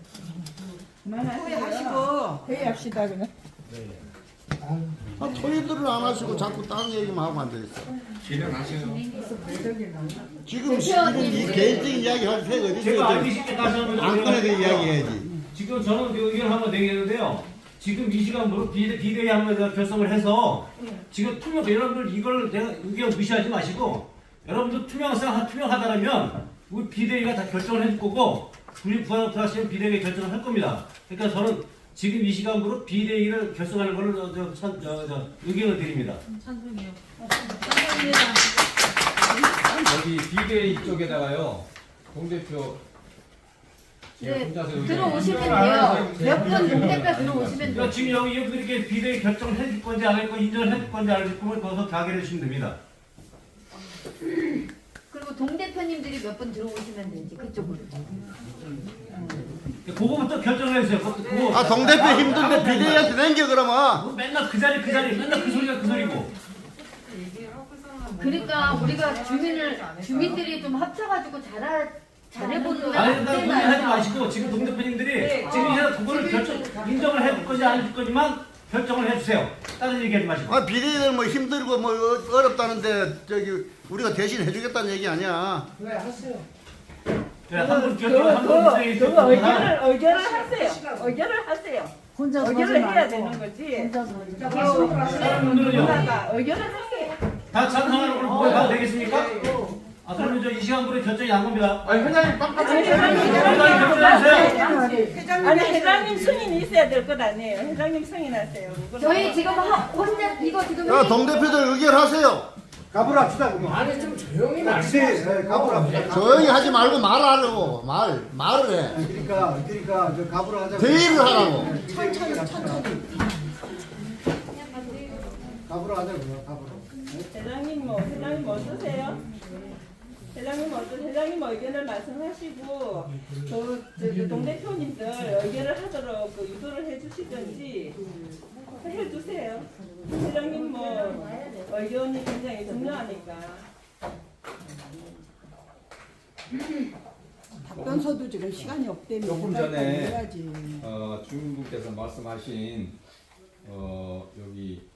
그만하시고 회의합시다 그냥. 아 토의들을 안 하시고 자꾸 다른 얘기만 하고 앉아 있어. 진행하세요. 지금 이 개인적인 이야기 할 새가 어디 제가 있어? 알기 쉽게 다시 한번 안 꺼내서 이야기해야지. 지금 저는 그 의견을 한번 내겠는데요. 지금 이 시간으로 비대위 한번 결성을 해서 지금 여러분들 이걸 내가 의견 무시하지 마시고 여러분들 투명하다면 우리 비대위가 다 결정을 해줄 거고 우리 부하시면 비대위 결정을 할 겁니다. 그러니까 저는 지금 이 시간으로 비대위를 결성하는 걸로 의견을 드립니다. 여기 비대위 쪽에다가요 동대표 들어오시면 돼요. 몇 분 동대표 들어오시면 돼요. 그러니까 지금 여기 이렇게 비대위 결정을 해줄 건지 안 할 건지 인정을 해줄 건지 안 해줄 건지 거기서 가결해 주시면 됩니다. 그리고 동대표님들이 몇 분 들어오시면 되지 그쪽으로. 그거부터 결정을 해주세요. 그거 아 동대표 힘든데 비대위한테 남겨 그러면. 맨날 그 자리 맨날 그 소리가 그 소리고. 그러니까 우리가 주민들이 좀 합쳐가지고 잘해보는 게 아니 안 일단 고민하지 되나요? 마시고 지금 동대표님들이 지금 이제 그거를 인정을 해줄 건지 안 해줄 건지만 결정을 해주세요. 다른 얘기하지 마시고. 아 비대위는 뭐 힘들고 뭐 어렵다는데 저기 우리가 대신 해주겠다는 얘기 아니야. 그래 하세요. 그래 한분 결정 한분 의견을 하세요. 의견을 하세요. 혼자 의견을 해야 되는 거지. 사람분들은요 의견을 하세요. 다 찬성하는 걸로 보고 가도 되겠습니까? 아 그러면 저 이 시간부로 결정이 난 겁니다. 아니 회장님 빡빡. 회장님 결정해주세요. 아니 회장님 승인이 있어야 될 것 아니에요. 회장님 승인하세요. 저희 지금 혼자 이거 지금 야 동대표들 의결하세요. 가불합시다 그러면. 아니 좀 조용히 네, 말씀하세요. 가불합시다. 조용히 하지 말고 말하려고 말을 해. 그러니까 저 가불을 하자고. 대의를 하라고. 천천히. 가불을 하자고요. 가불을. 회장님 어떠세요? 회장님 의견을 말씀하시고 저 동대표님들 의견을 하도록 그 유도를 해주실 건지 해주세요. 회장님 의견이 굉장히 중요하니까. 답변서도 지금 시간이 없대며 조금 빨리 전에 해야지. 주민분께서 말씀하신 여기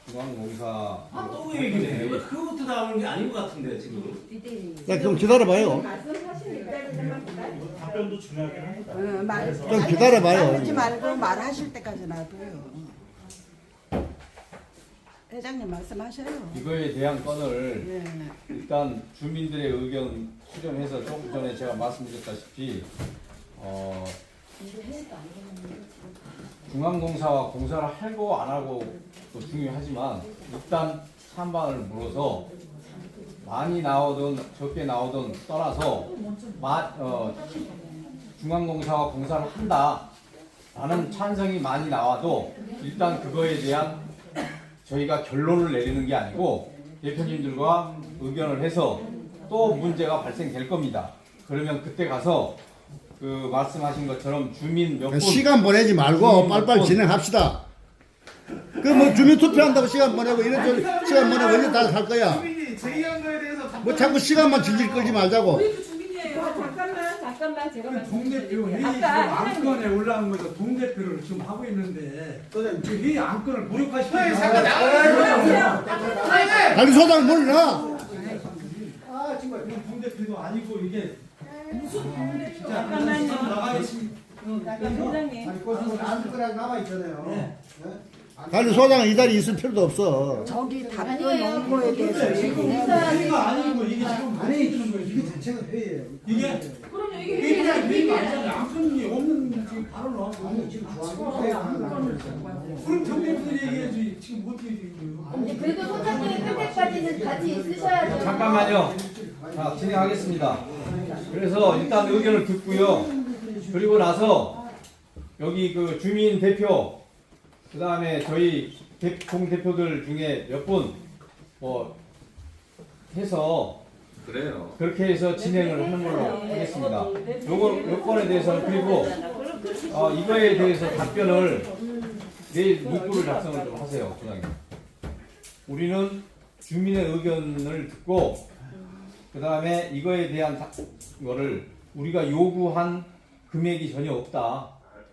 중앙공사 또 얘기네. 왜 그것도 나오는 게 아닌 것 같은데 지금. 야 좀 기다려봐요. 말씀하시는 때까지만 기다리세요. 답변도 중요하긴 합니다. 좀 기다려봐요. 하지 말고 말하실 때까지 놔둬요. 회장님 말씀하셔요. 이거에 대한 건을 예. 일단 주민들의 의견 수렴해서 조금 전에 제가 말씀드렸다시피 중앙공사와 공사를 하고 안 하고 또 중요하지만 일단 찬반을 물어서 많이 나오든 적게 나오든 떠나서 중앙공사와 공사를 한다라는 찬성이 많이 나와도 일단 그거에 대한 저희가 결론을 내리는 게 아니고 대표님들과 의견을 해서 또 문제가 발생될 겁니다. 그러면 그때 가서 그 말씀하신 것처럼 주민 몇 분 시간 보내지 말고 빨리빨리 진행합시다. 그 뭐 주민 투표한다고 시간 보내고 이런 시간 보내고 이제 다 할 거야. 주민이 제의한 거에 대해서 뭐 자꾸 시간만 질질 끌지 말자고. 우리도 주민이에요. 잠깐만 제가 동대표 회의 지금 안건에 올라온 거죠. 동대표를 지금 하고 있는데 그 회의 안건을 무력화시키고 잠깐 나가요. 아니 소장 몰라. 아 정말 이건 동대표도 아니고 이게 잠깐만요. 나가겠습니다. 소장님. 아니 거기서 안거랑 남아 있잖아요. 네. 관리 소장은 이 자리에 있을 필요도 없어. 저기 답변 온 거에 대해서 얘기해. 회의가 아니고 이게 지금 아니 이게 자체가 회의예요. 이게 그럼요. 이게 회의가 아니잖아요. 안건이 없는 지금 바로 나오고 아니 지금 중앙공사에 그럼 정대표들 얘기해야지 지금 어떻게 되는 거예요? 그래도 소장님 끝까지는 같이 있으셔야죠. 잠깐만요. 자, 진행하겠습니다. 그래서 일단 의견을 듣고요. 그리고 나서 여기 그 주민 대표, 그 다음에 저희 공대표들 중에 몇 분 뭐 해서 그래요. 그렇게 해서 진행을 하는 걸로 하겠습니다. 요건에 대해서는 그리고 이거에 대해서 답변을 내일 문구를 작성을 좀 하세요, 소장님. 우리는 주민의 의견을 듣고 그 다음에 이거에 대한 거를 우리가 요구한 금액이 전혀 없다.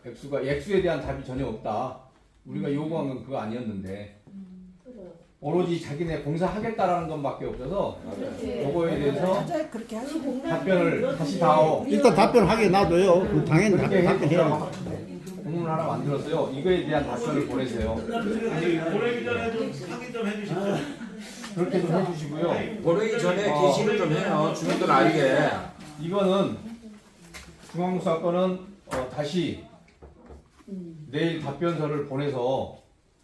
액수에 대한 답이 전혀 없다. 우리가 요구한 건 그거 아니었는데 오로지 자기네 공사하겠다라는 것밖에 없어서 요거에 대해서 그렇게 하시고. 답변을 다시 다오. 일단 답변하게 놔둬요. 당연히 그렇게 답변해요. 공문을 하나 만들었어요. 이거에 대한 답변을 보내세요. 보내기 전에 좀 확인 좀 해주십시오. 그렇게 좀 해주시고요. 보내기 전에 게시를 좀 해요. 주민들 알게. 이거는 중앙공사 건은 다시 내일 답변서를 보내서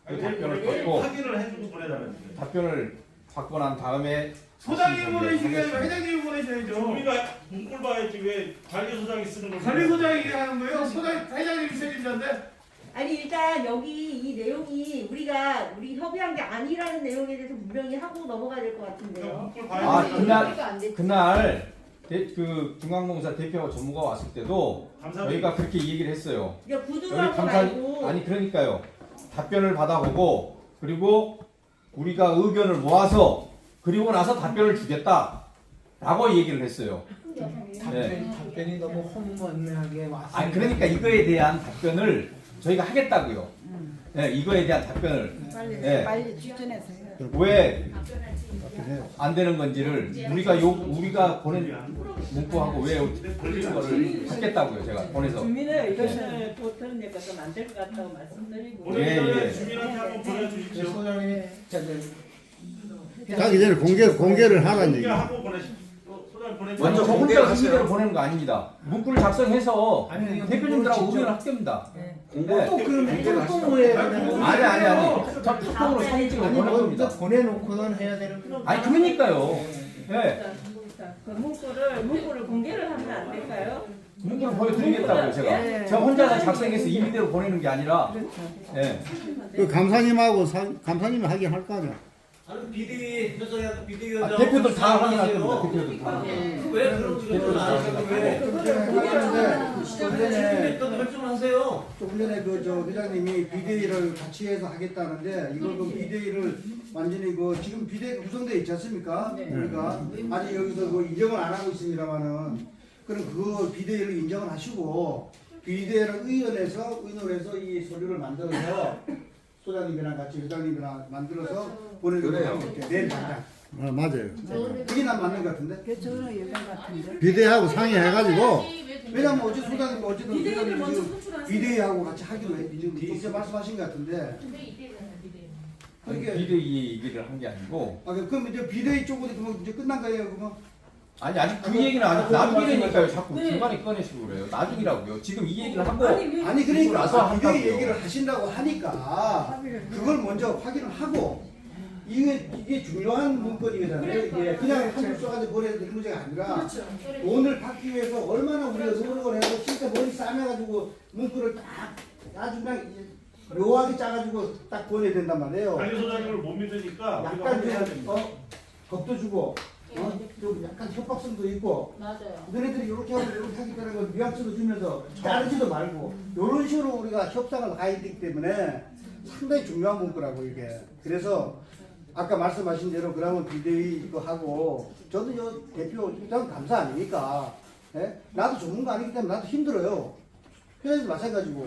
그 답변을 받고 확인을 해주고 보내자면. 답변을 받고 난 다음에 소장님 보내시는 게 아니라 회장님이 보내셔야죠. 우리가 문구를 봐야지 왜 관리소장이 쓰는 걸. 관리소장이 하는 거예요. 회장님이 책임자인데. 아니 일단 여기 이 내용이 우리 협의한 게 아니라는 내용에 대해서 분명히 하고 넘어가야 될 것 같은데요. 문구를 봐야지. 그날 그 중앙공사 대표가 전무가 왔을 때도 감사합니다. 저희가 그렇게 얘기를 했어요. 그러니까 여기 구두라고 말고. 아니 그러니까요. 답변을 받아보고 그리고 우리가 의견을 모아서 그리고 나서 답변을 주겠다라고 얘기를 했어요. 답변이 너무 허무맹랑하게 왔어요. 아니 그러니까 이거에 대한 답변을 저희가 하겠다고요. 네, 이거에 대한 답변을 빨리 추진해서 해요. 왜 안 되는 건지를 우리가 보낸 문구하고 왜 틀린 거를 찾겠다고요. 제가 보내서. 주민의 의견을 보태는 얘기가 좀 안 될 것 같다고 말씀드리고. 보내기 전에 주민한테 한번 보내주십시오. 소장님 자기 전에 공개를 하라는 얘기. 하고 보내십시오. 소장 보내주십시오. 먼저 저 공개를 혼자 이대로 하세요. 보내는 거 아닙니다. 문구를 작성해서 아니, 대표님들하고 진짜. 의견을 합됩니다. 공부 또 그럼 또 해야 되는 아니. 저 카톡으로 사진 찍어 보낼 겁니다. 보내놓고는 해야 되는 아니 그러니까요. 네. 그 문구를 공개를 하면 안 될까요? 문구를 보여드리겠다고요. 제가 혼자 작성해서 이미대로 보내는 게 아니라. 네. 그 감사님하고 감사님이 하긴 할 거 아니야. 비대위 해서 비대위원장 대표들 다 확인할 겁니다. 대표들 다. 왜 그런 거를 안 하고 왜 결정하세요? 조금 전에 저 회장님이 비대위를 같이 해서 하겠다는데 이걸 그 비대위를 완전히 지금 비대위가 구성되어 있지 않습니까? 우리가 아직 여기서 인정을 안 하고 있습니다만은 그럼 그 비대위를 인정을 하시고 비대위를 의논을 해서 이 서류를 만들어서 소장님이랑 같이 회장님이랑 만들어서 보내드리도록 할게요. 내일 당장. 맞아요. 그게 난 맞는 것 같은데? 그 저는 예상 같은데. 비대하고 상의해가지고 왜냐면 어제 소장님 어쨌든 비대위를 먼저 지금 선출하세요. 비대위하고 같이 하기로 해. 지금 이제 말씀하신 것 같은데. 그러니까 비대위 얘기를 한 게 아니고. 그럼 이제 비대위 쪽으로 그러면 이제 끝난 거예요, 그러면? 아니 아직 그 얘기는 아직 나중이라니까요. 자꾸 중간에 꺼내시고 그래요. 나중이라고요. 지금 이 얘기를 하고 아니 그러고 그러니까 나서 비대위 한다고요. 얘기를 하신다고 하니까 그걸 먼저 확인을 하고 이게 중요한 문건이잖아요. 이게 그냥 한줄 써가지고 버려야 될 문제가 아니라 돈을 받기 위해서 얼마나 우리가 노력을 해서 진짜 머리 싸매가지고 문구를 딱 아주 그냥 묘하게 짜가지고 딱 보내야 된단 말이에요. 관리소장님을 못 믿으니까 우리가 약간 해야 됩니다. 겁도 주고 좀 약간 협박성도 있고 맞아요. 너네들이 이렇게 하고 이렇게 하겠다는 걸 뉘앙스도 주면서 자르지도 말고 이런 식으로 우리가 협상을 가야 되기 때문에 상당히 중요한 문구라고 이게. 그래서 아까 말씀하신 대로 그러면 비대위 이거 하고 저도 요 대표 입장 감사 아닙니까? 예? 나도 전문가 아니기 때문에 나도 힘들어요. 회장도 마찬가지고.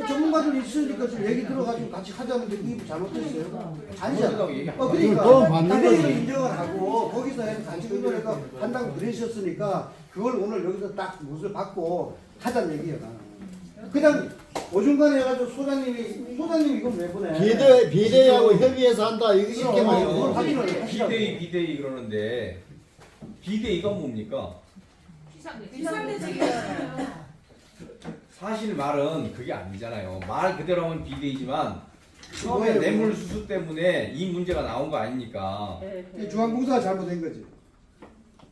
전문가들 있으니까 좀 얘기 들어가지고 같이 하자는데 이게 잘못됐어요? 아니잖아. 그러니까 돈 받는 당연히 거지. 인정을 하고 거기서 해서 같이 의논해서 한다고 그러셨으니까 그걸 오늘 여기서 딱 못을 받고 하자는 얘기예요. 나는. 그냥 오중간에 해가지고 소장님 이건 왜 보내? 비대위하고 협의해서 한다 이렇게 말이에요. 그걸 확인을 하시라고. 비대위 그러는데 비대위가 뭡니까? 비상대책이잖아요. 사실 말은 그게 아니잖아요. 말 그대로 하면 비대위지만 처음에 뭐예요? 뇌물수수 때문에 이 문제가 나온 거 아닙니까? 이 중앙공사가 잘못된 거지.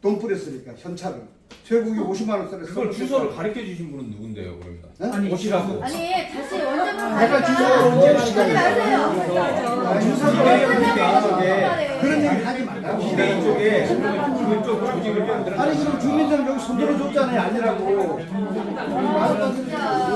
돈 뿌렸으니까 현찰을 최고기 50만 원 써서 그걸 주소를 가르쳐 주신 분은 누군데요, 그러니까? 아니, 오시라고. 아니 다시 원장님 약간 주소가 언제 마세요. 그런 얘기 하지 말라고. 비대위 쪽에 그쪽 조직을 만들어. 아니 그럼 주민들은 여기 손들어 줬잖아요. 아니라고.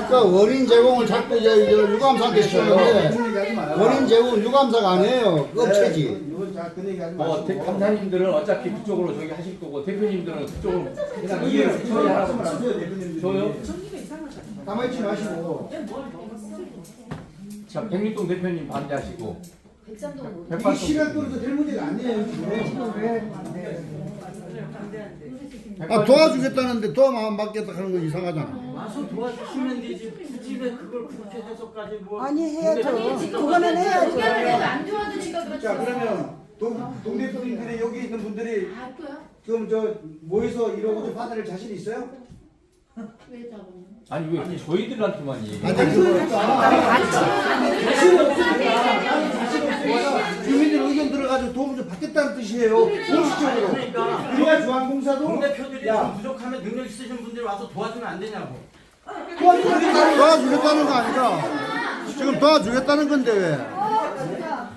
그러니까 원인 제공을 자꾸 유감사한테 시켰는데 그런 얘기 하지 마요. 원인 제공은 유감사가 아니에요. 그 업체지. 이건 자, 그 얘기 하지 마시고. 감사님들은 어차피 그쪽으로 저기 하실 거고 대표님들은 그쪽으로 그냥 저희 이해를 말씀을 하라고. 하세요, 대표님들이. 저요? 가만히 있지 마시고. 자, 백립동 대표님 반대하시고. 이 시간 끌어도 될 문제가 아니에요. 아 도와주겠다는데 도움 받겠다 하는 건 이상하잖아. 와서 도와주시면 되지. 굳이 왜 그걸 그렇게 해서까지 뭐. 아니 해야죠. 아니 지금 그거는 해야죠. 의견을 내도 안 좋아지니까 그렇지. 자 그러면 동대표님들이 여기 있는 분들이 아 또요? 그럼 저 모여서 이러고 좀 받을 자신 있어요? 왜 잡아요? 아니 왜 저희들한테만 얘기해? 아니 자신 없으니까 주민들 의견 들어가지고 도움 좀 받겠다는 뜻이에요. 공식적으로. 그러니까 그래야 중앙공사도 동대표들이 야. 좀 부족하면 능력 있으신 분들이 와서 도와주면 안 되냐고. 도와주겠다는 거 아니라 지금 도와주겠다는 건데 왜?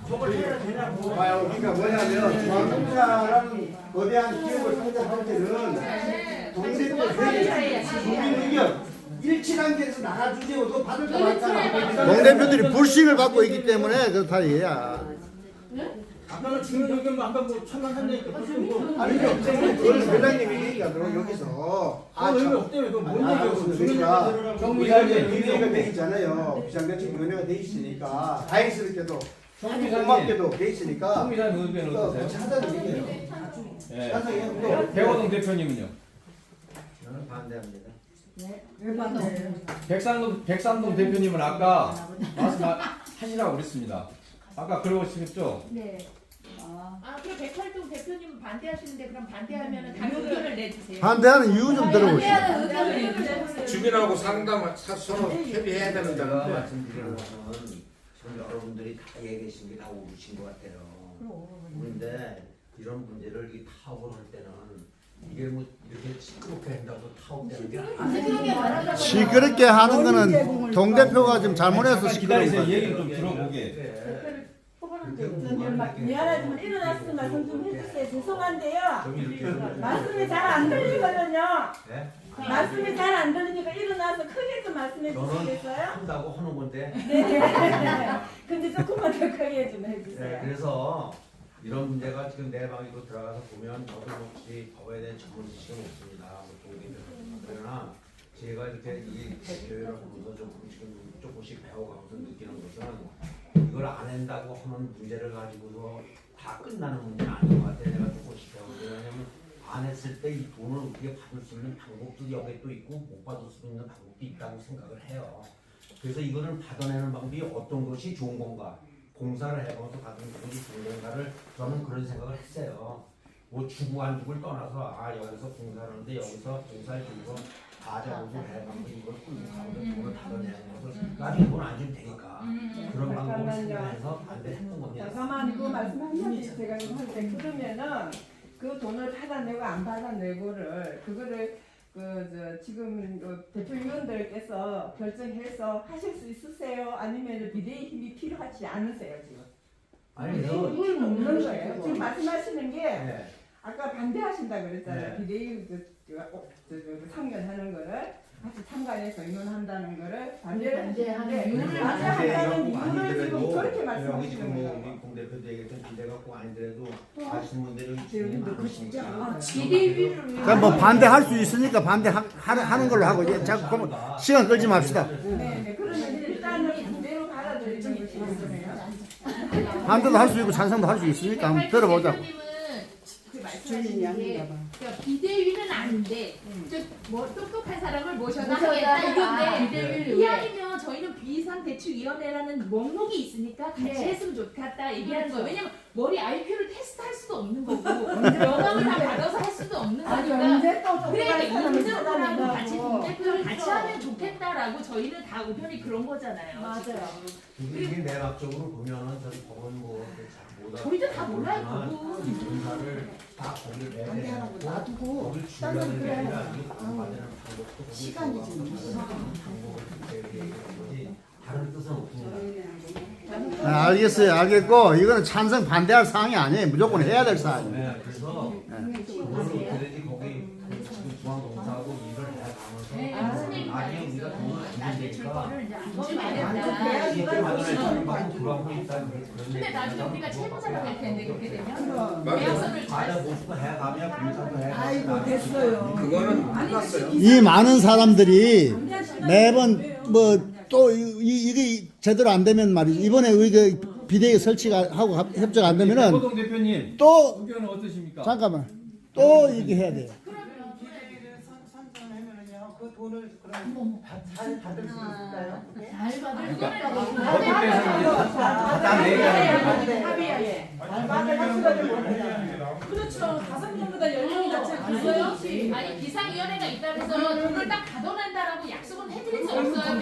저걸 해야 되냐고. 봐요. 그러니까 뭐냐면 중앙공사라는 거대한 기업을 상대할 때는 동대표 회의, 주민 의견 일치단계에서 나가주세요. 너 받을까 말까. 동대표들이 불신을 받고 있기 때문에 그렇다 얘야. 아까는 지금 여기 뭐 아까 뭐 천만 한다니까 무슨 뭐. 아니 그걸 회장님이 얘기가 들어 여기서 왜 없대요? 이거 뭔 얘기예요? 그러니까 정부위원회 비대위가 돼 있잖아요. 비상대책위원회가 돼 있으니까 다행스럽게도 고맙게도 돼 있으니까 송미산 의견은 어떠세요? 같이 하자는 얘기예요. 예. 찬성해요. 백호동 대표님은요? 저는 반대합니다. 백삼동 대표님은 아까 말씀하시라고 그랬습니다. 아까 그러시겠죠? 네. 아, 그럼 백활동 대표님은 반대하시는데 그럼 반대하면은 당 의견을 내주세요. 반대하는 이유 좀 들어보시죠. 반대하는 의견을 내주세요. 주민하고 서로 협의해야 된다는 말씀드리는 것은 지금 여러분들이 다 얘기하신 게 다 옳으신 것 같아요. 그런데 이런 문제를 이 타업을 할 때는 이게 뭐 이렇게 시끄럽게 한다고 타업되는 게 아니에요. 시끄럽게 하는 거는 동대표가 지금 잘못해서 시끄러운 기다리세요. 거야. 얘기를 좀 들어보게. 미안하지만 일어나서 말씀 좀 해주세요. 죄송한데요. 말씀이 잘 안 들리거든요. 말씀이 잘 안 들리니까 일어나서 크게 좀 말씀해 주시겠어요? 한다고 하는 건데. 네. 근데 조금만 더 크게 좀 해주세요. 네, 그래서 이런 문제가 지금 내 방으로 들어가서 보면 저도 혹시 법에 대한 전문 지식은 없습니다. 그러나 제가 이렇게 이 교회를 보면서 조금씩 배워가면서 느끼는 것은 이걸 안 한다고 하는 문제를 가지고서 다 끝나는 문제는 아닌 것 같아요. 내가 조금씩 배우는데 왜냐하면 안 했을 때 이 돈을 우리가 받을 수 있는 방법도 여기에 또 있고 못 받을 수 있는 방법도 있다고 생각을 해요. 그래서 이거를 받아내는 방법이 어떤 것이 좋은 건가? 공사를 해보면서 받은 것이 좋은 건가를 저는 그런 생각을 했어요. 뭐 주고 안 주고를 떠나서 여기서 공사를 하는데 여기서 공사를 주고 가져오고 해가지고 이걸 끌고 가면서 돈을 받아내는 것을 나중에 돈 안 주면 되니까 그런 방법을 생각했는데 해서 반대했던 겁니다. 가만히 그 말씀 한마디 제가 이거 할 때 그러면은 그 돈을 받아내고 안 받아내고를 그거를 지금 대표위원들께서 결정해서 하실 수 있으세요? 아니면 비대위 힘이 필요하지 않으세요 지금? 아니 비대위 저 힘이 없는 거예요. 지금 말씀하시는 게 네. 아까 반대하신다 그랬잖아요. 네. 비대위 참견하는 거를 같이 참관해서 의논한다는 거를 반대하는 이유를 반대한다는 이유를 지금 그렇게 여기 말씀하시는 지금 뭐 거예요. 우리 공대표도 얘기했던 비대가 꼭 아니더라도 하시는 분들은 충분히 많으시니까. 그러니까 뭐 반대할 수 있으니까 반대하는 걸로 하고 이제 자꾸 그러면 시간 끌지 맙시다. 네, 그러면 일단은 반대로 받아들이는 것이 좋네요. 반대도 할 수 있고 찬성도 할 수 있으니까 한번 들어보자. 그 말씀하시는 게 그러니까 비대위는 아닌데 뭐 똑똑한 사람을 모셔다 하겠다 이건데 이왕이면 저희는 비상대책위원회라는 목록이 있으니까 같이 했으면 좋겠다 얘기하는 거예요. 왜냐면 머리 IQ를 테스트할 수도 없는 거고 명함을 다 받아서 할 수도 없는 거니까 그러니까 있는 사람하고 같이 동대표를 같이 하면 좋겠다라고 저희는 다 의견이 그런 거잖아요. 맞아요. 이게 내각적으로 보면은 저 법원 뭐잘 저희도 다 몰라요. 검사를 다 거기를 내야 놔두고 거기를 줄여야 되는 게 아니라 이게 공부하는 방법도 시간이 좀 다른 뜻은 없습니다. 알겠어요. 알겠고 이거는 찬성 반대할 사항이 아니에요. 무조건 해야 될 사항이에요. 네, 그래서 그거를 어떻게든지 거기 지금 중앙공사하고 일을 해가면서 나중에 우리가 돈을 안 되니까 이렇게 마련해 돌아오고 있다는 그런 근데 나중에 우리가 채무자가 될 텐데 그렇게 되면 계약서를 맞아 모습도 해가면 공사도 해가면 아이고 됐어요. 그거는 끝났어요. 이 많은 사람들이 매번 뭐 또 이게 제대로 안 되면 말이죠. 이번에 우리 비대위 설치가 하고 협조가 안 되면은 호동 대표님 또 의견은 어떠십니까? 잠깐만 또 이게 해야 돼요. 비대위를 선정하면은요 그 돈을 그럼 잘 받을 수 있을까요? 잘 받을 어떤 데서 다 내가 그렇죠. 5명보다 10명이 낫지 않겠어요? 아니 비상위원회가 있다 그래서 돈을 딱 가둬낸다라고 약속은 해드릴 수 없어요.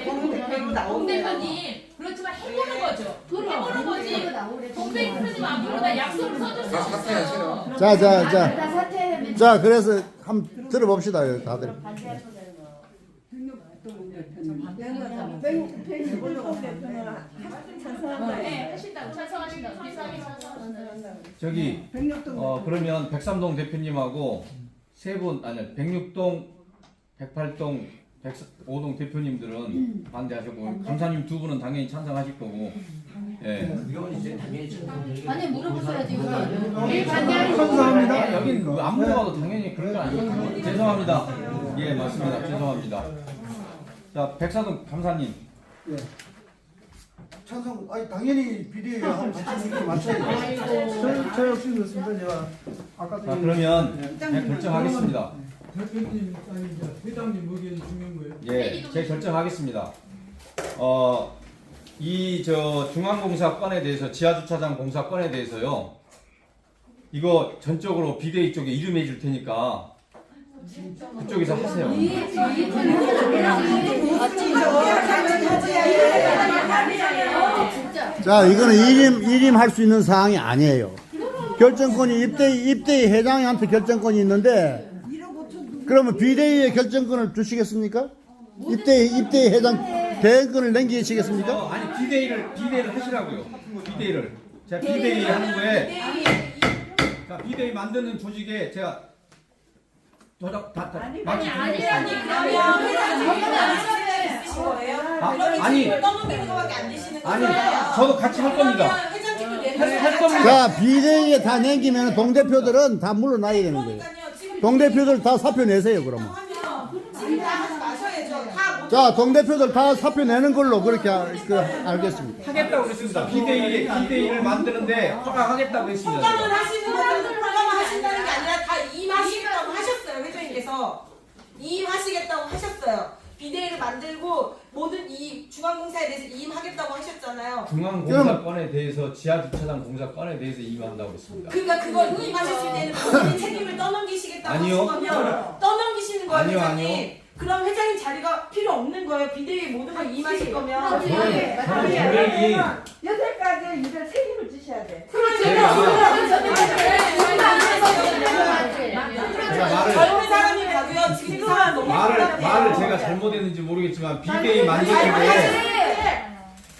동 대표님 그렇지만 해보는 거죠. 해보는 거지. 동 대표님 앞으로 다 약속을 써줄 수 없어요. 자 그래서 한번 들어봅시다 여기 다들. 네, 하신다고 찬성하신다고 비상위 찬성하신다고. 저기 그러면 백삼동 대표님하고 세 분 아니 106동, 108동, 105동 대표님들은 반대하셨고 감사님 두 분은 당연히 찬성하실 거고. 예. 이건 이제 당연히 아니 물어보셔야지 이거. 감사합니다. 여긴 안 물어봐도 당연히 그런 거 아니에요. 죄송합니다. 예 맞습니다. 죄송합니다. 자 백사동 감사님. 예. 찬성, 아니 당연히 비대위와 같이 이렇게 맞춰야죠. 저 역시 그렇습니다. 제가 아까도 자 그러면 그냥 결정하겠습니다. 대표님 아니 이제 회장님 의견이 중요한 거예요. 예, 제 결정하겠습니다. 이 중앙공사 건에 대해서 지하주차장 공사 건에 대해서요. 이거 전적으로 비대위 쪽에 이름해 줄 테니까 그쪽에서 하세요. 자 이거는 일임 할 수 있는 사항이 아니에요. 결정권이 입대위 회장한테 결정권이 있는데 그러면 비대위의 결정권을 주시겠습니까? 입대위 회장 대행권을 넘기시겠습니까? 아니 비대위를 하시라고요. 비대위를 제가 비대위 하는 거에 비대위 만드는 조직에 제가 아니 저도 같이 할 겁니다. 할 겁니다. 자 비대위에 다 남기면 동대표들은 다 물러나야 되는 거예요. 동대표들 다 사표 내세요 그러면. 자 동대표들 다 사표 내는 걸로 그렇게 알겠습니다. 하겠다고 그랬습니다. 비대위를 만드는데 허가하겠다고 했습니다. 허가만 하신다는 게 아니라 다 임하시겠다고 하셨어요. 회장님께서 이임하시겠다고 하셨어요. 비대위를 만들고 모든 이 중앙공사에 대해서 이임하겠다고 하셨잖아요. 중앙공사 건에 대해서 지하주차장 공사 건에 대해서 이임한다고 했습니다. 그러니까 그걸 이임하셨을 때는 본인이 책임을 떠넘기시겠다고 하신 거면 떠넘기시는 거예요, 아니요, 회장님. 아니요. 그럼 회장님 자리가 필요 없는 거예요. 비대위 모든 걸 이임하실 거면. 여태까지 그래 이제 책임을 지셔야 돼. 젊은 사람이 가도요. 지금 이 상황 너무 말을 제가 잘못했는지 모르겠지만 비대위 만드는데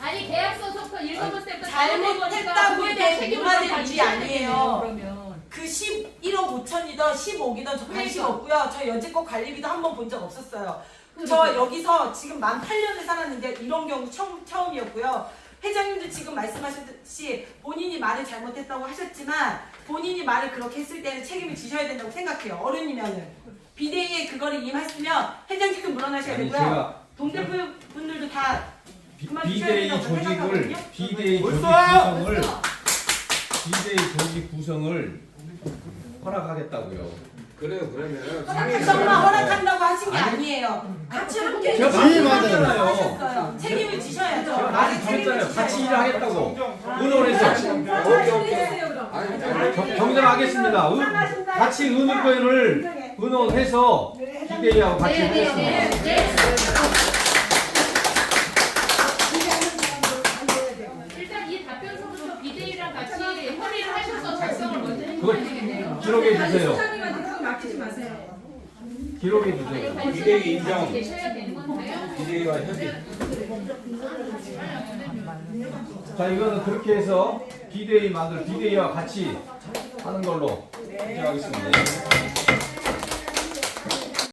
아니 계약서부터 읽어볼 때부터 잘못했다고 이게 무마될 일이 아니에요. 그러면 그 11억 5천이든 15억이든 저 관심 없고요. 저 여지껏 관리비도 한 번 본 적 없었어요. 저 여기서 지금 만 8년을 살았는데 이런 경우 처음이었고요. 회장님도 지금 말씀하셨듯이 본인이 말을 잘못했다고 하셨지만 본인이 말을 그렇게 했을 때는 책임을 지셔야 된다고 생각해요. 어른이면은. 비대위에 그거를 임했으면 회장님도 물러나셔야 아니, 되고요. 제가 동대표분들도 다 비대위 조직을 비대위 조직 구성을 허락하겠다고요. 그래요. 그러면은 허락한다고 하신 게 아니에요. 같이 함께 제가 말씀드렸잖아요. 하셨어요. 책임을 지셔야죠. 제가 말씀드렸잖아요. 같이 일하겠다고 의논해서 정정하겠습니다. 같이 의논해서 비대위하고 같이 하겠습니다. 일단 이 답변서부터 비대위랑 같이 협의를 하셔서 작성을 먼저 그거 해주셔야 되겠네요. 기록해 주세요. 맡기지 마세요. 기록해 주세요. 비대위 인정. 계셔야 되는 건가요? 비대위와 협의. 자, 이거는 그렇게 해서 비대위와 같이 하는 걸로 결정하겠습니다.